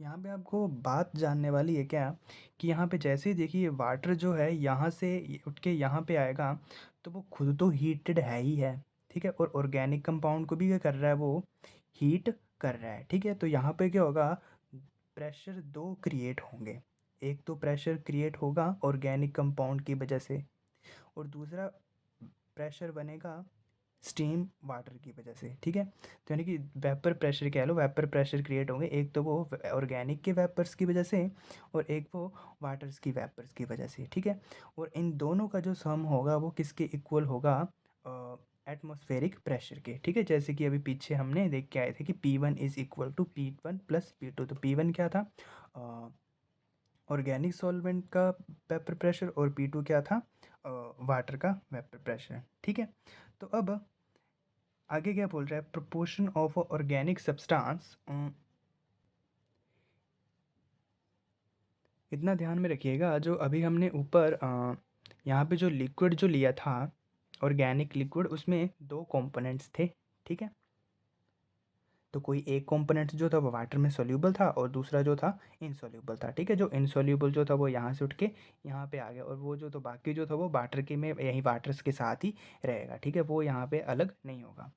यहाँ पे आपको बात जानने वाली है क्या, कि यहाँ पे जैसे ही देखिए वाटर जो है यहाँ से उठ के यहाँ पे आएगा, तो वो खुद तो हीटेड है ही है, ठीक है। और ऑर्गेनिक कंपाउंड को भी क्या कर रहा है, वो हीट कर रहा है, ठीक है। तो यहाँ पे क्या होगा, प्रेशर 2 क्रिएट होंगे। एक तो प्रेशर क्रिएट होगा ऑर्गेनिक कंपाउंड की वजह से, और दूसरा प्रेशर बनेगा स्टीम वाटर की वजह से, ठीक है। तो यानी कि वेपर प्रेशर कह लो, वेपर प्रेशर क्रिएट होंगे, एक तो वो ऑर्गेनिक के वेपर्स की वजह से और एक वो वाटर्स की वेपर्स की वजह से, ठीक है। और इन दोनों का जो सम होगा वो किसके इक्वल होगा, एटमॉस्फेरिक प्रेशर के, ठीक है। जैसे कि अभी पीछे हमने देख के आए थे कि P1 is equal to P1 plus P2। तो P1 क्या था, ऑर्गेनिक सॉल्वेंट का वेपर प्रेशर, और P2 क्या था, वाटर का वेपर प्रेशर, ठीक है। तो अब आगे क्या बोल रहा है, प्रोपोर्शन ऑफ ऑर्गेनिक सब्सटेंस, इतना ध्यान में रखिएगा, जो अभी हमने ऊपर यहाँ पे जो लिक्विड जो लिया था, ऑर्गेनिक लिक्विड, उसमें 2 कंपोनेंट्स थे, ठीक है। तो कोई एक कंपोनेंट जो था वो वाटर में सोल्यूबल था और दूसरा जो था इनसोल्यूबल था, ठीक है। जो इनसोल्यूबल जो था वो यहाँ से उठ के यहाँ पे आ गया, और वो जो तो बाकी जो था वो वाटर के में यही वाटर्स के साथ ही रहेगा, ठीक है। वो यहाँ पे अलग नहीं होगा,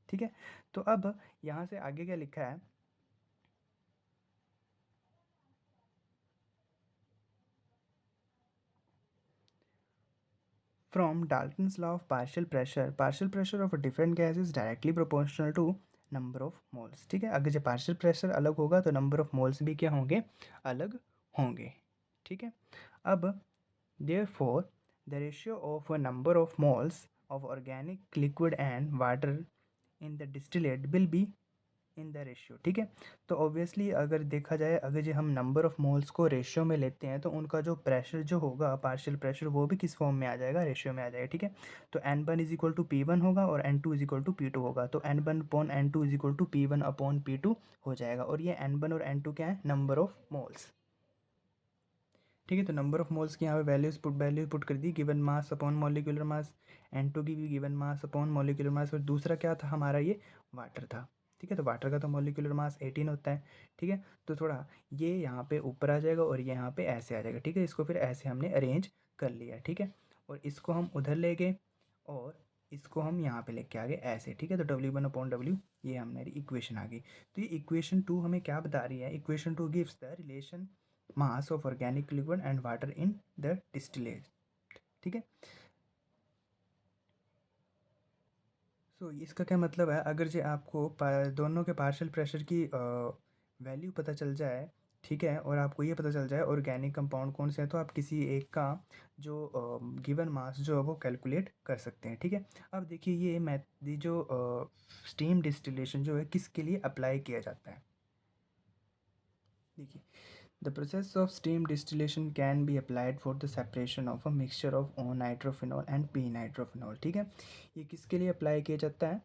ठीक है। तो अब यहाँ से आगे क्या लिखा है, From Dalton's law of partial pressure of a different gas is directly proportional to number of moles. ठीक है, अगर जब पार्शियल प्रेशर अलग होगा तो नंबर ऑफ मोल्स भी क्या होंगे, अलग होंगे. ठीक है, अब therefore the ratio of a number of moles of organic liquid and water in the distillate will be in the ratio. ठीक है, तो ऑब्वियसली अगर देखा जाए, अगर जो हम नंबर ऑफ मोल्स को रेशियो में लेते हैं तो उनका जो प्रेशर जो होगा, पार्शियल प्रेशर, वो भी किस फॉर्म में आ जाएगा, रेशियो में आ जाएगा. ठीक है, तो N1 is equal to P1 होगा और N2 is equal to P2 होगा. तो N1 upon N2 is equal to P1 upon P2 हो जाएगा. और ये N1 और N2 क्या है, नंबर ऑफ मोल्स. ठीक है, तो नंबर ऑफ मोल्स की यहाँ पे वैल्यूज पुट कर दी, given mass upon molecular mass. N2 की भी given mass upon molecular mass. और दूसरा क्या था हमारा, ये वाटर था. ठीक है, तो वाटर का तो मॉलिक्यूलर मास 18 होता है. ठीक है, तो थोड़ा ये यहाँ पे ऊपर आ जाएगा और ये यहाँ पे ऐसे आ जाएगा. ठीक है, इसको फिर ऐसे हमने अरेंज कर लिया. ठीक है, और इसको हम उधर ले गए और इसको हम यहाँ पे लेके आ गए ऐसे. ठीक है, तो W1/W ये हमारी इक्वेशन आ गई. तो ये इक्वेशन 2 हमें क्या बता रही है, equation 2 gives the relation mass of organic liquid and water in the distillate. ठीक है, सो इसका क्या मतलब है, अगर जो आपको दोनों के पार्शियल प्रेशर की वैल्यू पता चल जाए, ठीक है, और आपको ये पता चल जाए ऑर्गेनिक कंपाउंड कौन से हैं, तो आप किसी एक का जो गिवन मास जो है वो कैलकुलेट कर सकते हैं. ठीक है, अब देखिए ये जो स्टीम डिस्टिलेशन जो है किसके लिए अप्लाई किया जाता है. देखिए, the process of steam distillation can be applied for the separation of a mixture of O-nitrophenol and P-nitrophenol. ठीक है, ये किसके लिए अप्लाई किया जाता है,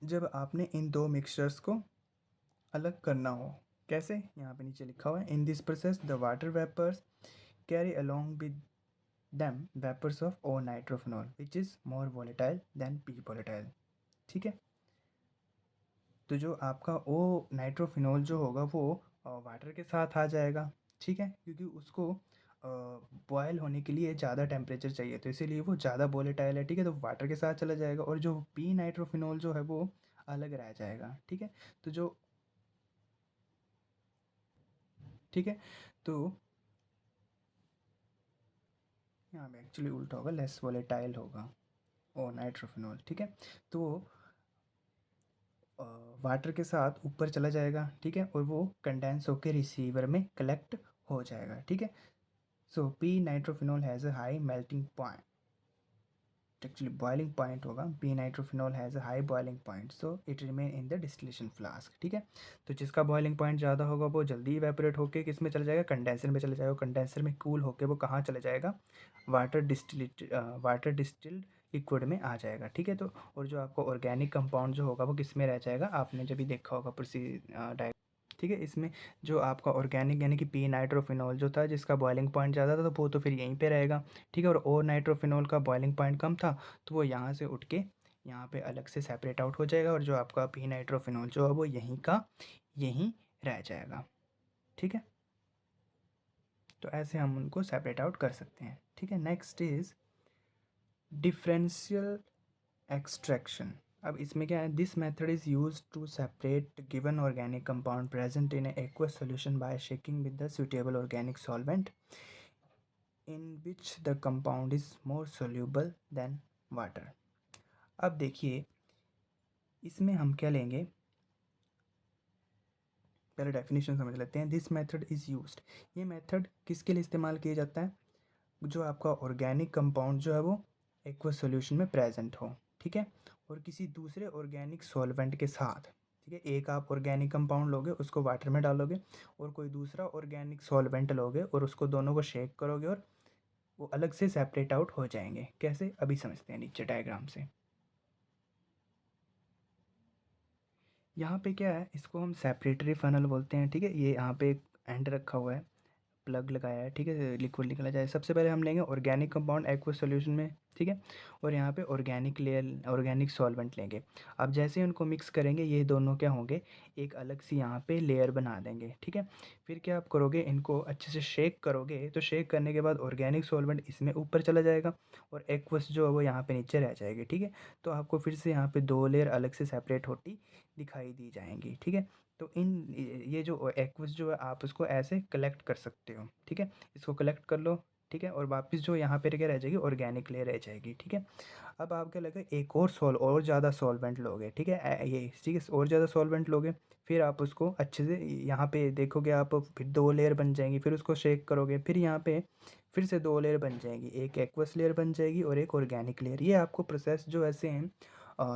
जब आपने इन दो मिक्सचर्स को अलग करना हो. कैसे, यहाँ पे नीचे लिखा हुआ है, in this process the water vapours carry along with them vapors of O-nitrophenol which is more volatile than P volatile. ठीक है, तो जो आपका ओ नाइट्रोफिनोल जो होगा वो वाटर के साथ आ जाएगा. ठीक है, क्योंकि उसको बॉयल होने के लिए ज़्यादा टेम्परेचर चाहिए, तो इसीलिए वो ज़्यादा वोलेटाइल है. ठीक है, तो वाटर के साथ चला जाएगा और जो पी नाइट्रोफिनोल जो है वो अलग रह जाएगा. ठीक है, तो जो ठीक है, तो यहाँ पे एक्चुअली उल्टा होगा, लेस वोलेटाइल होगा ओ नाइट्रोफिनोल. ठीक है, तो वाटर के साथ ऊपर चला जाएगा. ठीक है, और वो कंडेंस होकर रिसीवर में कलेक्ट हो जाएगा. ठीक है, so p nitrophenol has a high melting point, actually boiling point होगा. P nitrophenol has a high boiling point, so it remain in the distillation flask. ठीक है, तो जिसका बॉइलिंग पॉइंट ज़्यादा होगा वो जल्दी इवेपोरेट होकर किस में चला जाएगा, कंडेंसर में चला जाएगा. कंडेंसर में कूल होकर वो कहाँ चला जाएगा, वाटर डिस्टिल्ड लिक्विड में आ जाएगा. ठीक है, तो और जो आपको ऑर्गेनिक कंपाउंड जो होगा वो किस में रह जाएगा, आपने जब भी देखा होगा प्रोसीड. ठीक है, इसमें जो आपका ऑर्गेनिक यानी कि पी नाइट्रोफिनॉल जो था जिसका बॉइलिंग पॉइंट ज़्यादा था तो वो तो फिर यहीं पे रहेगा. ठीक है, और ओ नाइट्रोफिनॉल का बॉइलिंग पॉइंट कम था तो वो यहाँ से उठ के यहाँ पे अलग से सेपरेट आउट हो जाएगा और जो आपका पी नाइट्रोफिनॉल जो है वो यहीं का यहीं रह जाएगा. ठीक है, तो ऐसे हम उनको सेपरेट आउट कर सकते हैं. ठीक है, नेक्स्ट इज डिफरेंशियल एक्सट्रैक्शन. अब इसमें क्या है, this method is use to separate given organic compound present in aqueous solution by shaking with the suitable organic solvent in which the compound is more soluble than water. अब देखिए, इसमें हम क्या लेंगे, पहले डेफिनेशन समझ लेते हैं. दिस मेथड इज़ यूज्ड, ये मेथड किसके लिए इस्तेमाल किया जाता है, जो आपका ऑर्गेनिक कंपाउंड जो है वो एक्वस सॉल्यूशन में प्रेजेंट हो. ठीक है, और किसी दूसरे ऑर्गेनिक सॉल्वेंट के साथ. ठीक है, एक आप ऑर्गेनिक कंपाउंड लोगे उसको वाटर में डालोगे और कोई दूसरा ऑर्गेनिक सॉल्वेंट लोगे और उसको दोनों को शेक करोगे और वो अलग से सेपरेट आउट हो जाएंगे. कैसे, अभी समझते हैं नीचे डायग्राम से. यहाँ पे क्या है, इसको हम सेपरेटरी फनल बोलते हैं. ठीक है, ये यहाँ पे एक एंड रखा हुआ है, प्लग लगाया है. ठीक है, लिक्विड निकला जाए. सबसे पहले हम लेंगे ऑर्गेनिक कंपाउंड एक्वस सॉल्यूशन में. ठीक है, और यहाँ पे ऑर्गेनिक लेयर ऑर्गेनिक सॉल्वेंट लेंगे. अब जैसे उनको मिक्स करेंगे ये दोनों क्या होंगे, एक अलग सी यहाँ पे लेयर बना देंगे. ठीक है, फिर क्या आप करोगे, इनको अच्छे से शेक करोगे तो शेक करने के बाद ऑर्गेनिक सॉल्वेंट इसमें ऊपर चला जाएगा और एक्वस जो है वो यहाँ पे नीचे रह जाएगी. ठीक है, तो आपको फिर से यहाँ पे दो लेयर अलग से सेपरेट होती दिखाई दी जाएंगी. ठीक है, तो ये जो एक्वस जो है आप उसको ऐसे कलेक्ट कर सकते हो. ठीक है, इसको कलेक्ट कर लो ठीक है, और वापस जो यहाँ पे क्या रह जाएगी, ऑर्गेनिक लेयर रह जाएगी। ठीक है, अब आप क्या लगे, एक और ज़्यादा सॉल्वेंट लोगे। ठीक है, ये ठीक है, और ज़्यादा सॉल्वेंट लोगे, फिर आप उसको अच्छे से यहाँ पे देखोगे आप, फिर 2 लेयर बन जाएंगी, फिर उसको शेक करोगे, फिर यहाँ पे फिर से 2 लेयर बन जाएंगी, एक एक्वस लेयर बन जाएगी और एक ऑर्गेनिक लेयर। ये आपको प्रोसेस जो ऐसे हैं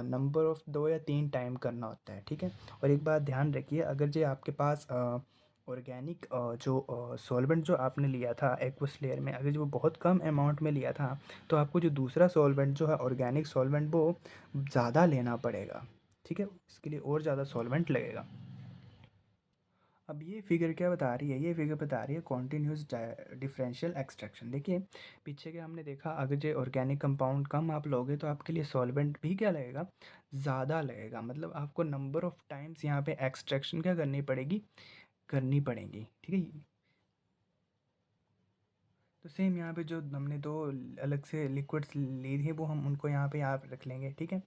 नंबर ऑफ़ 2 या 3 टाइम करना होता है। ठीक है, और एक बात ध्यान रखिए, अगर जो आपके पास ऑर्गेनिक जो सॉल्वेंट जो आपने लिया था एक्वस लेयर में, अगर जो वो बहुत कम अमाउंट में लिया था, तो आपको जो दूसरा सॉल्वेंट जो है ऑर्गेनिक सॉल्वेंट वो ज़्यादा लेना पड़ेगा। ठीक है, इसके लिए और ज़्यादा सॉल्वेंट लगेगा। अब ये फिगर क्या बता रही है, ये फिगर बता रही है कॉन्टिन्यूस डिफरेंशियल एक्सट्रैक्शन। देखिए पीछे के हमने देखा, अगर जो ऑर्गेनिक कंपाउंड कम आप लोगे तो आपके लिए सॉल्वेंट भी क्या लगेगा, ज़्यादा लगेगा। मतलब आपको नंबर ऑफ़ टाइम्स यहाँ पे एक्सट्रैक्शन क्या करनी पड़ेगी। ठीक है, तो सेम यहाँ पे जो हमने 2 अलग से लिक्विड्स ली थी, वो हम उनको यहाँ पे रख लेंगे। ठीक है,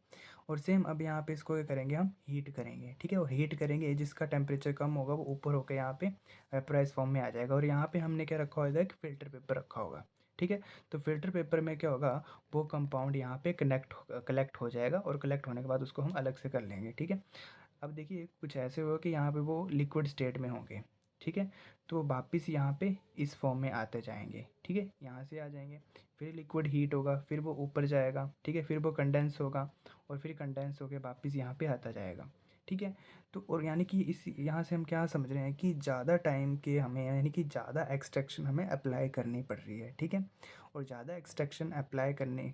और सेम अब यहाँ पे इसको क्या करेंगे, हम हीट करेंगे। ठीक है, और हीट करेंगे, जिसका टेम्परेचर कम होगा वो ऊपर होकर यहाँ पे वेपराइज फॉर्म में आ जाएगा, और यहाँ पे हमने क्या रखा होगा, एक फ़िल्टर पेपर रखा होगा। ठीक है, तो फ़िल्टर पेपर में क्या होगा, वो कंपाउंड यहाँ पे कलेक्ट हो जाएगा, और कलेक्ट होने के बाद उसको हम अलग से कर लेंगे। ठीक है, अब देखिए कुछ ऐसे होगा कि यहाँ पे वो लिक्विड स्टेट में होंगे। ठीक है, तो वापस यहाँ पे इस फॉर्म में आते जाएंगे। ठीक है, यहाँ से आ जाएंगे, फिर लिक्विड हीट होगा, फिर वो ऊपर जाएगा। ठीक है, फिर वो कंडेंस होगा, और फिर कंडेंस होकर वापस यहाँ पे आता जाएगा। ठीक है, तो और यानी कि इस यहाँ से हम क्या समझ रहे हैं कि ज़्यादा टाइम के हमें, यानी कि ज़्यादा एक्सट्रैक्शन हमें अप्लाई करनी पड़ रही है। ठीक है, और ज़्यादा एक्सट्रैक्शन अप्लाई करनी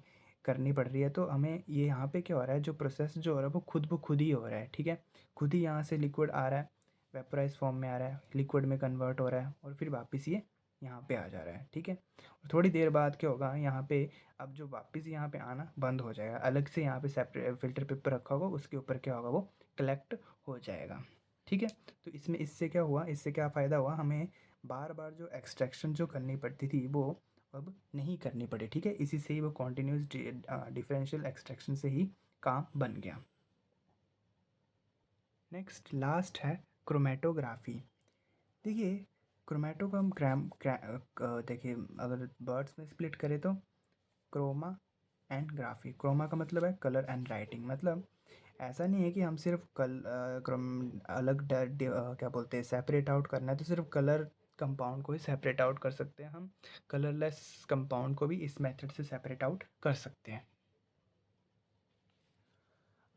पड़ रही है, तो हमें ये यहाँ पे क्या हो रहा है, जो प्रोसेस जो हो रहा है वो खुद ही हो रहा है। ठीक है, खुद ही यहाँ से लिक्विड आ रहा है, वेपराइज फॉर्म में आ रहा है, लिक्विड में कन्वर्ट हो रहा है, और फिर वापस ये यहाँ पे आ जा रहा है। ठीक है, और थोड़ी देर बाद क्या होगा, यहाँ पे अब जो वापस यहाँ पे आना बंद हो जाएगा, अलग से यहाँ पे सेपरेट फ़िल्टर पेपर रखा होगा, उसके ऊपर क्या होगा, वो कलेक्ट हो जाएगा। ठीक है, तो इसमें इससे क्या हुआ, इससे क्या फ़ायदा हुआ, हमें बार बार जो एक्सट्रैक्शन जो करनी पड़ती थी वो अब नहीं करनी पड़ी। ठीक है, इसी से ही वो कॉन्टिन्यूस डिफरेंशियल एक्सट्रैक्शन से ही काम बन गया। नेक्स्ट लास्ट है क्रोमेटोग्राफी। देखिए क्रोमेटो को हम देखिए अगर वर्ड्स में स्प्लिट करें तो क्रोमा एंड ग्राफी। क्रोमा का मतलब है कलर एंड राइटिंग। मतलब ऐसा नहीं है कि हम सिर्फ क्या बोलते हैं, सेपरेट आउट करना है तो सिर्फ कलर कंपाउंड को ही सेपरेट आउट कर सकते हैं, हम कलरलेस कंपाउंड को भी इस मेथड से सेपरेट आउट कर सकते हैं।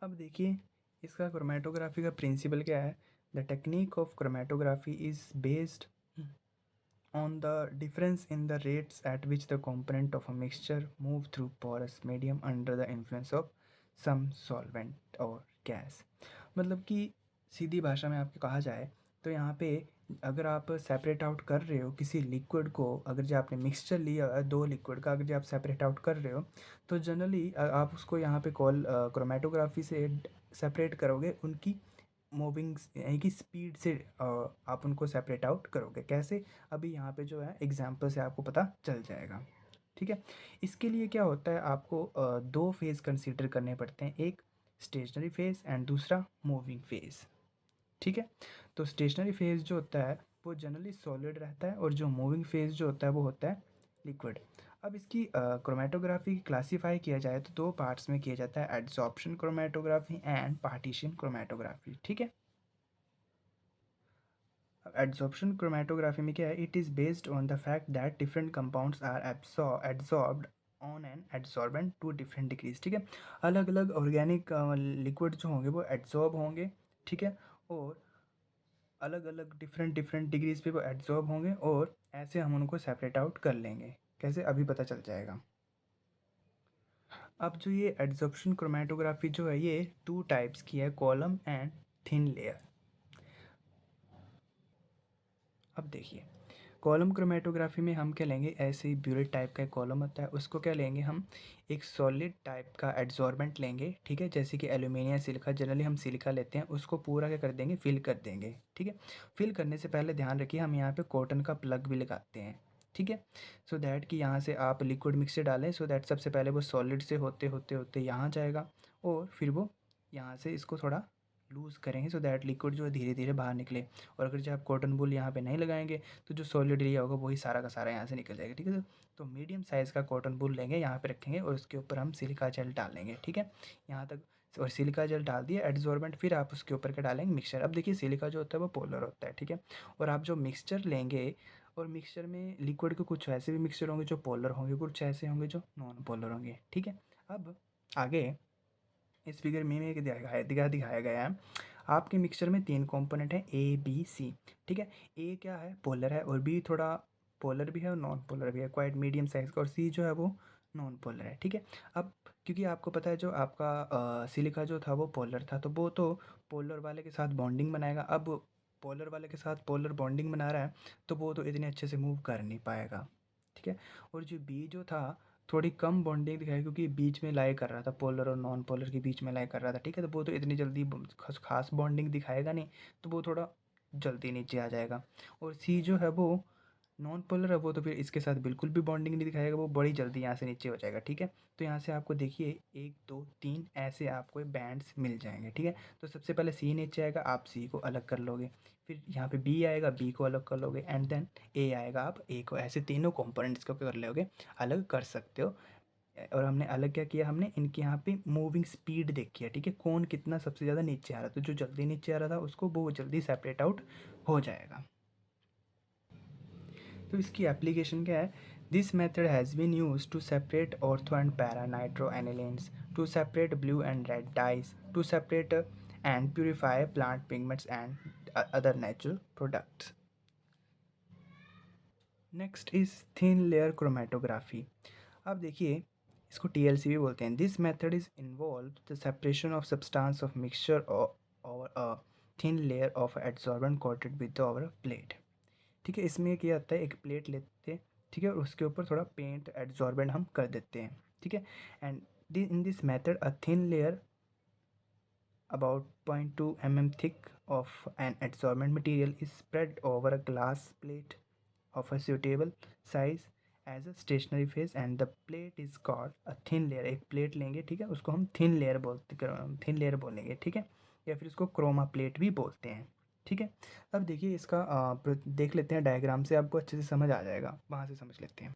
अब देखिए इसका क्रोमेटोग्राफी का प्रिंसिपल क्या है। The technique of chromatography is based on the difference in the rates at which the component of a mixture move through porous medium under the influence of some solvent or gas। मतलब कि सीधी भाषा में आपको कहा जाए तो यहाँ पे अगर आप सेपरेट आउट कर रहे हो किसी लिक्विड को, अगर जो आपने मिक्सचर लिया है 2 लिक्विड का, अगर जो आप सेपरेट आउट कर रहे हो तो जनरली आप उसको यहाँ पे क्रोमेटोग्राफी से सेपरेट करोगे उनकी मूविंग यानी कि स्पीड से आप उनको सेपरेट आउट करोगे। कैसे, अभी यहाँ पे जो है एग्जांपल से आपको पता चल जाएगा। ठीक है, इसके लिए क्या होता है, आपको 2 फेज़ कंसीडर करने पड़ते हैं, एक स्टेशनरी फेज़ एंड दूसरा मूविंग फेज़। ठीक है, तो स्टेशनरी फेज़ जो होता है वो जनरली सॉलिड रहता है, और जो मूविंग फेज़ जो होता है वो होता है लिक्विड। अब इसकी क्रोमेटोग्राफी क्लासीफाई किया जाए तो 2 पार्ट्स में किया जाता है, adsorption chromatography and partition chromatography. ठीक है, एडसॉर्प्शन क्रोमेटोग्राफी में क्या है, it is based on the fact that different compounds are absorbed on an adsorbent to different degrees. ठीक है, अलग अलग ऑर्गेनिक लिक्विड जो होंगे वो एड्सॉर्ब होंगे। ठीक है, और अलग अलग डिफरेंट डिफरेंट डिग्रीज पे वो एड्सॉर्ब होंगे, और ऐसे हम उनको सेपरेट आउट कर लेंगे। कैसे, अभी पता चल जाएगा। अब जो ये एडसॉर्प्शन क्रोमेटोग्राफी जो है ये 2 टाइप्स की है, कॉलम एंड थिन लेयर। अब देखिए कॉलम क्रोमेटोग्राफी में हम क्या लेंगे, ऐसे ही ब्यूरेट टाइप का एक कॉलम होता है, उसको क्या लेंगे हम, एक सॉलिड टाइप का एड्सॉर्बेंट लेंगे। ठीक है, जैसे कि एल्यूमिनियम सिलिका, जनरली हम सिलिका लेते हैं, उसको पूरा क्या कर देंगे, फिल कर देंगे। ठीक है, फिल करने से पहले ध्यान रखिए हम यहाँ पे कॉटन का प्लग भी लगाते हैं। ठीक है, सो दैट कि यहाँ से आप लिक्विड मिक्सचर डालें, सो दैट सबसे पहले वो सॉलिड से होते होते होते यहाँ जाएगा, और फिर वो यहाँ से इसको थोड़ा लूज़ करेंगे सो दैट लिक्विड जो है धीरे धीरे बाहर निकले। और अगर जब आप कॉटन बूल यहाँ पे नहीं लगाएंगे तो जो सॉलिड एरिया होगा वही सारा का सारा यहाँ से निकल जाएगा। ठीक है, तो मीडियम साइज़ का कॉटन बूल लेंगे, यहाँ पे रखेंगे और उसके ऊपर हम सिलिका जेल डाल लेंगे। ठीक है, यहाँ तक। और सिलिका जेल डाल दिया एडजॉर्बेंट, फिर आप उसके ऊपर क्या डालेंगे, मिक्सचर। अब देखिए सिलिका जो होता है वो पोलर होता है। ठीक है, और आप जो मिक्सचर लेंगे और मिक्सचर में लिक्विड के कुछ ऐसे भी मिक्सचर होंगे जो पोलर होंगे, कुछ ऐसे होंगे जो नॉन पोलर होंगे। ठीक है, अब आगे इस फिगर में एक दिखाया गया है। आपके मिक्सचर में 3 कंपोनेंट हैं, ए बी सी। ठीक है, ए क्या है, पोलर है, और बी थोड़ा पोलर भी है और नॉन पोलर भी है, क्वाइट मीडियम साइज़ का, और सी जो है वो नॉन पोलर है। ठीक है, अब क्योंकि आपको पता है जो आपका सिलिका जो था वो पोलर था, तो वो तो पोलर वाले के साथ बॉन्डिंग बनाएगा। अब पोलर वाले के साथ पोलर बॉन्डिंग बना रहा है तो वो तो इतने अच्छे से मूव कर नहीं पाएगा। ठीक है, और जो बी जो था थोड़ी कम बॉन्डिंग दिखाई, क्योंकि बीच में लाई कर रहा था, पोलर और नॉन पोलर के बीच में लाई कर रहा था। ठीक है, तो वो तो इतनी जल्दी खास बॉन्डिंग दिखाएगा नहीं, तो वो थोड़ा जल्दी नीचे आ जाएगा। और सी जो है वो नॉन पोलर है, वो तो फिर इसके साथ बिल्कुल भी बॉन्डिंग नहीं दिखाएगा, वो बड़ी जल्दी यहाँ से नीचे हो जाएगा। ठीक है, तो यहाँ से आपको देखिए 1 2 3 ऐसे आपको बैंड्स मिल जाएंगे। ठीक है, तो सबसे पहले सी नीचे आएगा, आप सी को अलग कर लोगे, फिर यहाँ पे बी आएगा, बी को अलग कर लोगे, एंड देन ए आएगा, आप ए को। ऐसे तीनों कंपोनेंट्स को कर लोगे, अलग कर सकते हो। और हमने अलग क्या किया, हमने इनके यहाँ पे मूविंग स्पीड देखी है। ठीक है, कौन कितना सबसे ज़्यादा नीचे आ रहा था, तो जो जल्दी नीचे आ रहा था उसको वो जल्दी सेपरेट आउट हो जाएगा। तो इसकी एप्लीकेशन क्या है, this method has been use to separate ortho and para nitro anilines, to separate blue and red dyes, to separate and purify plant pigments and other natural products. Next is thin layer chromatography. अब देखिए इसको TLC भी बोलते हैं। This method is involve the separation of substance of mixture or a thin layer of adsorbent coated with our plate. ठीक है, इसमें क्या होता है, एक प्लेट लेते हैं, ठीक है, और उसके ऊपर थोड़ा पेंट एडसॉर्बेंट हम कर देते हैं। ठीक है, and in this method a thin layer about 0.2 mm thick of an adsorbent material is spread over a glass plate of a suitable size as a stationary phase and the plate is called a thin layer। एक plate लेंगे, ठीक है, उसको हम thin layer बोलेंगे। ठीक है, या फिर इसको क्रोमा प्लेट भी बोलते हैं। ठीक है, अब देखिए इसका देख लेते हैं डायग्राम से, आपको अच्छे से समझ आ जाएगा, वहाँ से समझ लेते हैं।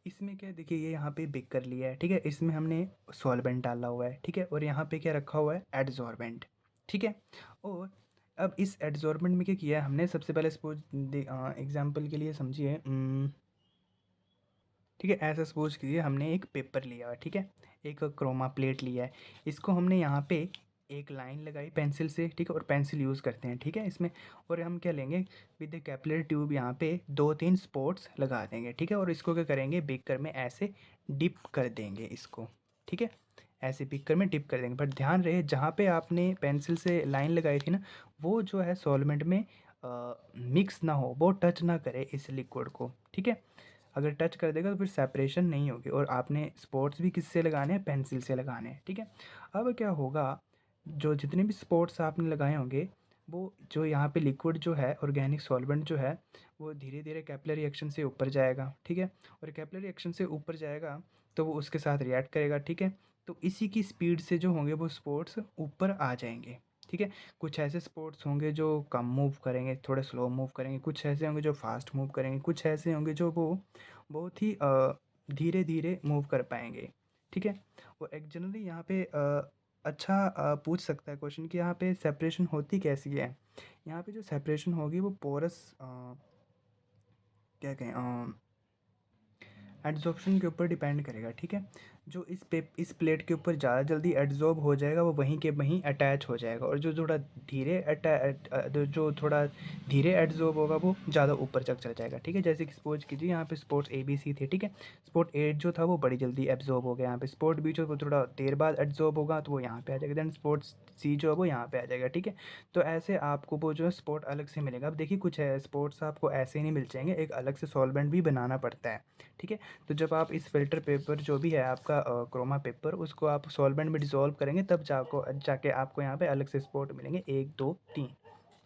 इसमें क्या देखिए, ये यहाँ पे बेक कर लिया है। ठीक है, इसमें हमने सॉल्वेंट डाला हुआ है। ठीक है, और यहाँ पे क्या रखा हुआ है, एडजॉर्बेंट। ठीक है, और अब इस एडजॉर्बेंट में क्या किया है हमने, सबसे पहले सपोज एग्जांपल के लिए समझिए, ठीक है, ऐसा सपोज कीजिए हमने एक पेपर लिया है। ठीक है, एक क्रोमा प्लेट लिया है, इसको हमने यहाँ पे एक लाइन लगाई पेंसिल से। ठीक है, और पेंसिल यूज़ करते हैं, ठीक है, इसमें। और हम क्या लेंगे, विद द कैपिलरी ट्यूब यहाँ पे 2-3 स्पॉट्स लगा देंगे। ठीक है, और इसको क्या करेंगे, बेकर में ऐसे डिप कर देंगे इसको। ठीक है, ऐसे बेकर में डिप कर देंगे, बट ध्यान रहे जहाँ पे आपने पेंसिल से लाइन लगाई थी ना, वो जो है सॉल्वेंट में मिक्स ना हो, वो टच ना करे इस लिक्विड को। ठीक है, अगर टच कर देगा तो फिर सेपरेशन नहीं होगी, और आपने स्पॉट्स भी किससे लगाने हैं, पेंसिल से लगाने हैं। ठीक है, अब क्या होगा, जो जितने भी स्पॉट्स आपने लगाए होंगे, वो जो यहाँ पे लिक्विड जो है, ऑर्गेनिक सॉल्वेंट जो है, वो धीरे धीरे कैपिलरी एक्शन से ऊपर जाएगा। ठीक है, और कैपिलरी एक्शन से ऊपर जाएगा तो वो उसके साथ रिएक्ट करेगा। ठीक है, तो इसी की स्पीड से जो होंगे वो स्पॉट्स ऊपर आ जाएंगे। ठीक है, कुछ ऐसे स्पॉट्स होंगे जो कम मूव करेंगे, थोड़े स्लो मूव करेंगे, कुछ ऐसे होंगे जो फास्ट मूव करेंगे, कुछ ऐसे होंगे जो वो बहुत ही धीरे धीरे मूव कर पाएंगे। ठीक है, और एक जनरली यहाँ पे अच्छा पूछ सकता है क्वेश्चन कि यहाँ पे सेपरेशन होती कैसी है। यहाँ पे जो सेपरेशन होगी वो पोरस क्या कहें, एड्जॉर्प्शन के ऊपर डिपेंड करेगा। ठीक है, जो इस प्लेट के ऊपर ज़्यादा जल्दी एड्जॉर्ब हो जाएगा वो वहीं के वहीं अटैच हो जाएगा, और जो थोड़ा जो थोड़ा धीरे एड्जॉर्ब होगा वो ज़्यादा ऊपर तक चल जाएगा। ठीक है, जैसे कि सपोज कीजिए यहाँ पे स्पोर्ट्स ABC थे। ठीक है, स्पोर्ट 8 जो था वो बड़ी जल्दी एब्जॉर्ब हो गया, यहाँ पे स्पोर्ट B जो वो थोड़ा देर बाद एब्जॉर्ब होगा तो वो यहाँ पे आ जाएगा, देन स्पोर्ट्स C जो है वो यहाँ पे आ जाएगा। ठीक है, तो ऐसे आपको वो जो है स्पोर्ट अलग से मिलेगा। अब देखिए कुछ है स्पोर्ट्स आपको ऐसे ही नहीं मिल जाएंगे, एक अलग से सॉल्वेंट भी बनाना पड़ता है। ठीक है, तो जब आप इस फ़िल्टर पेपर जो भी है आपका क्रोमा पेपर, उसको आप सॉल्वेंट में डिज़ोल्व करेंगे तब जाके आपको यहाँ पे अलग से स्पॉट मिलेंगे 1 2 3।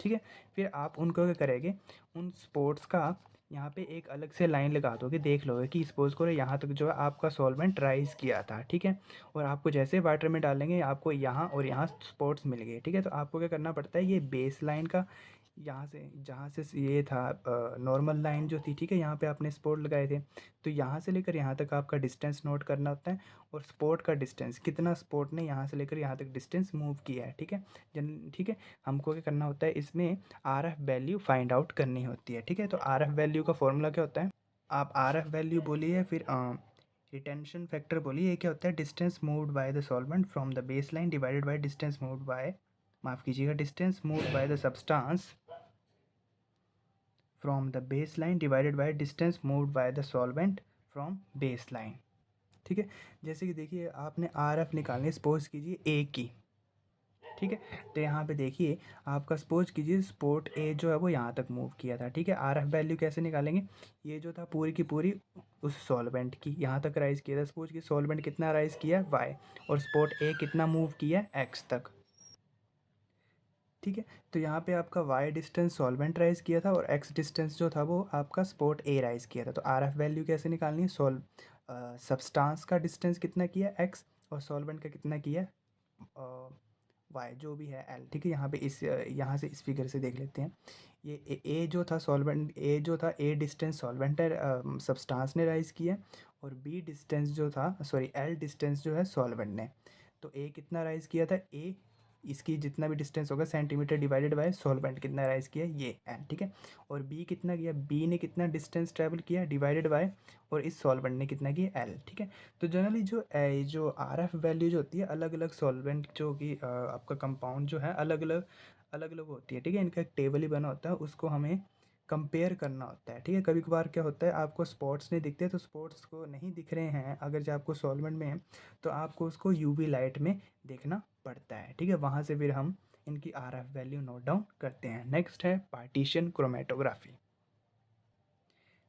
ठीक है, फिर आप उनको क्या करेंगे, उन स्पॉट्स का यहाँ पे एक अलग से लाइन लगा दोगे, देख लोगे कि सपोज़ करो यहाँ तक जो है आपका सॉल्वेंट राइज़ किया था, ठीक है? और आपको जैसे वाटर में डालेंगे आपको यहाँ और यहाँ स्पॉट्स मिल गए, ठीक है? तो आपको क्या करना पड़ता है, ये बेस लाइन का यहाँ से जहाँ से ये था नॉर्मल लाइन जो थी, ठीक है? यहाँ पे आपने स्पॉट लगाए थे, तो यहाँ से लेकर यहाँ तक आपका डिस्टेंस नोट करना होता है और स्पॉट का डिस्टेंस कितना स्पॉट ने यहाँ से लेकर यहाँ तक डिस्टेंस मूव किया है, ठीक है? ठीक है? हमको क्या करना होता है, इसमें आरएफ वैल्यू फाइंड आउट करनी होती है, ठीक है? तो आरएफ वैल्यू का फॉर्मूला क्या होता है, आप आरएफ वैल्यू बोलिए फिर रिटेंशन फैक्टर बोलिए, ये क्या होता है, distance moved by the solvent from the base line divided by distance moved by, माफ़ कीजिएगा, distance moved by the substance from the base line divided by distance moved by the solvent from base line, ठीक है? जैसे कि देखिए आपने R F निकालनी, suppose कीजिए ए की, ठीक है? तो यहाँ पे देखिए आपका सपोज कीजिए स्पोर्ट ए जो है वो यहाँ तक मूव किया था, ठीक है? आर एफ वैल्यू कैसे निकालेंगे, ये जो था पूरी की पूरी उस सॉल्वेंट की यहाँ तक राइज़ किया था, सपोज कि सॉल्वेंट कितना राइज़ किया वाई और स्पोर्ट ए कितना मूव किया एक्स तक, ठीक है? तो यहाँ पे आपका वाई डिस्टेंस सॉल्वेंट राइज़ किया था और एक्स डिस्टेंस जो था वो आपका स्पोर्ट ए राइज़ किया था। तो आर एफ वैल्यू कैसे निकालनी है, सब्सटेंस का डिस्टेंस कितना किया एक्स और सॉल्वेंट का कितना किया वाई जो भी है एल, ठीक है? यहाँ पे इस यहाँ से इस फिगर से देख लेते हैं, ये ए जो था सॉल्वेंट, ए जो था ए डिस्टेंस सॉल्वेंट सब्सटेंस ने राइज़ किया और बी डिस्टेंस जो था, सॉरी एल डिस्टेंस जो है सॉल्वेंट ने। तो ए कितना राइज़ किया था, ए इसकी जितना भी डिस्टेंस होगा सेंटीमीटर डिवाइडेड बाय सॉल्वेंट कितना राइज़ किया ये एन, ठीक है? और बी कितना किया, बी ने कितना डिस्टेंस ट्रैवल किया डिवाइडेड बाय और इस सॉल्वेंट ने कितना किया एल, ठीक है? तो जनरली जो आर एफ वैल्यू जो होती है अलग अलग सॉल्वेंट जो कि आपका कंपाउंड जो है अलग अलग होती है, ठीक है? इनका एक टेबल ही बना होता है, उसको हमें कंपेयर करना होता है, ठीक है? कभी कभार क्या होता है आपको स्पॉट्स नहीं दिखते, तो स्पॉट्स को नहीं दिख रहे हैं अगर जो आपको सॉल्वेंट में है तो आपको उसको यूवी लाइट में देखना पड़ता है, ठीक है? वहाँ से फिर हम इनकी R F value note down करते हैं। नेक्स्ट है पार्टीशन क्रोमेटोग्राफी।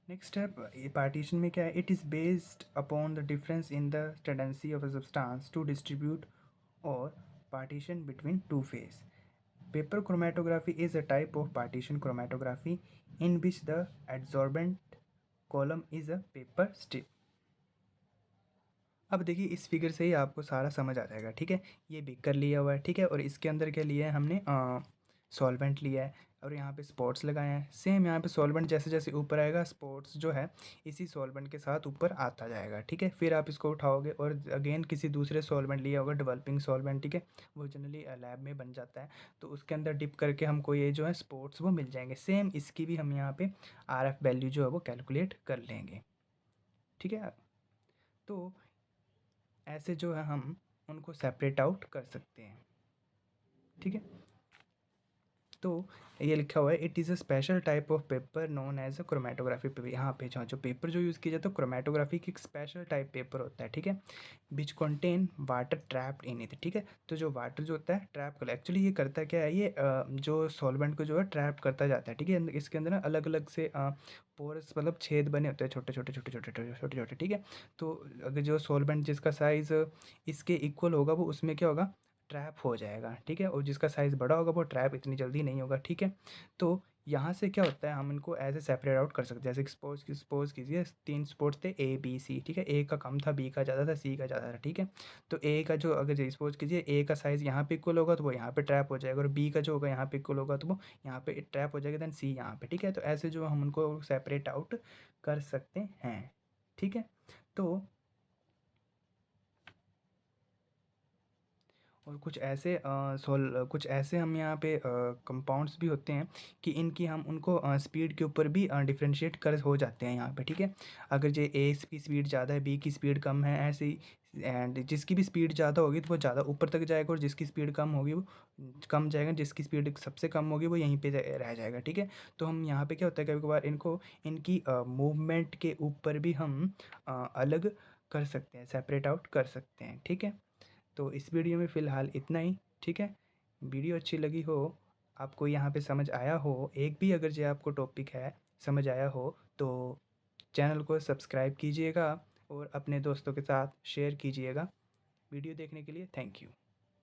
नेक्स्ट स्टेप, ये पार्टीशन में क्या है, it is based upon the difference in the tendency of a substance to distribute or partition between two phase. Paper chromatography is a type of partition chromatography in which the adsorbent column is a paper strip। अब देखिए इस figure से ही आपको सारा समझ आ जाएगा, ठीक है? ये बीकर लिया हुआ है, ठीक है? और इसके अंदर क्या लिया है हमने, सॉल्वेंट लिया है और यहाँ पे स्पॉट्स लगाए हैं। सेम यहाँ पे सॉल्वेंट जैसे जैसे ऊपर आएगा स्पॉट्स जो है इसी सॉल्वेंट के साथ ऊपर आता जाएगा, ठीक है? फिर आप इसको उठाओगे और अगेन किसी दूसरे सॉल्वेंट लिया होगा, डेवलपिंग सॉल्वेंट, ठीक है? वो जनरली लैब में बन जाता है, तो उसके अंदर डिप करके हमको ये जो है स्पॉट्स वो मिल जाएंगे। सेम इसकी भी हम यहाँ पे आर एफ वैल्यू जो है वो कैलकुलेट कर लेंगे, ठीक है? तो ऐसे जो है हम उनको सेपरेट आउट कर सकते हैं, ठीक है? तो ये लिखा हुआ है it is a special type of paper known as a chromatography paper. यहाँ पे जो पेपर जो यूज़ किया जाता है क्रोमेटोग्राफी की एक स्पेशल टाइप पेपर होता है, ठीक है? Which contain water trapped in it, ठीक है? तो जो वाटर जो होता है ट्रैप कर, एक्चुअली ये करता क्या है, ये जो सॉल्वेंट को जो है ट्रैप करता जाता है, ठीक है? इसके अंदर ना अलग अलग से पोरस मतलब छेद बने होते हैं छोटे छोटे छोटे छोटे छोटे छोटे छोटे, ठीक है? तो अगर जो सॉल्वेंट जिसका साइज़ इसके इक्वल होगा वो उसमें क्या होगा, ट्रैप हो जाएगा, ठीक है? और जिसका साइज़ बड़ा होगा वो ट्रैप इतनी जल्दी नहीं होगा, ठीक है? तो यहाँ से क्या होता है हम इनको ऐसे सेपरेट आउट कर सकते हैं, जैसे सपोज कीजिए 3 स्पोर्ट्स थे ए बी सी, ठीक है? ए का कम था, बी का ज़्यादा था, सी का ज़्यादा था, ठीक है? तो ए का जो अगर सपोज कीजिए ए का साइज़ यहाँ पे इक्वल होगा तो वो यहाँ पे ट्रैप हो जाएगा और बी का जो होगा यहाँ पे इक्वल होगा तो वो यहाँ पे ट्रैप हो जाएगा, देन सी यहाँ पे, ठीक है? तो ऐसे जो हम उनको सेपरेट आउट कर सकते हैं, ठीक है? तो और कुछ ऐसे हम यहाँ पे कंपाउंड्स भी होते हैं कि इनकी हम उनको स्पीड के ऊपर भी डिफरेंशिएट कर हो जाते हैं यहाँ पे, ठीक है? अगर जो ए की स्पीड ज़्यादा है, बी की स्पीड कम है, ऐसे ही एंड जिसकी भी स्पीड ज़्यादा होगी तो वो ज़्यादा ऊपर तक जाएगा और जिसकी स्पीड कम होगी वो कम जाएगा, जिसकी स्पीड सबसे कम होगी वो यहीं पे रह जाएगा, ठीक है? तो हम यहाँ पे क्या होता है कभी कभार इनको इनकी मूवमेंट के ऊपर भी हम अलग कर सकते हैं, सेपरेट आउट कर सकते हैं, ठीक है? तो इस वीडियो में फ़िलहाल इतना ही, ठीक है? वीडियो अच्छी लगी हो, आपको यहाँ पे समझ आया हो, एक भी अगर जो आपको टॉपिक है समझ आया हो तो चैनल को सब्सक्राइब कीजिएगा और अपने दोस्तों के साथ शेयर कीजिएगा। वीडियो देखने के लिए थैंक यू।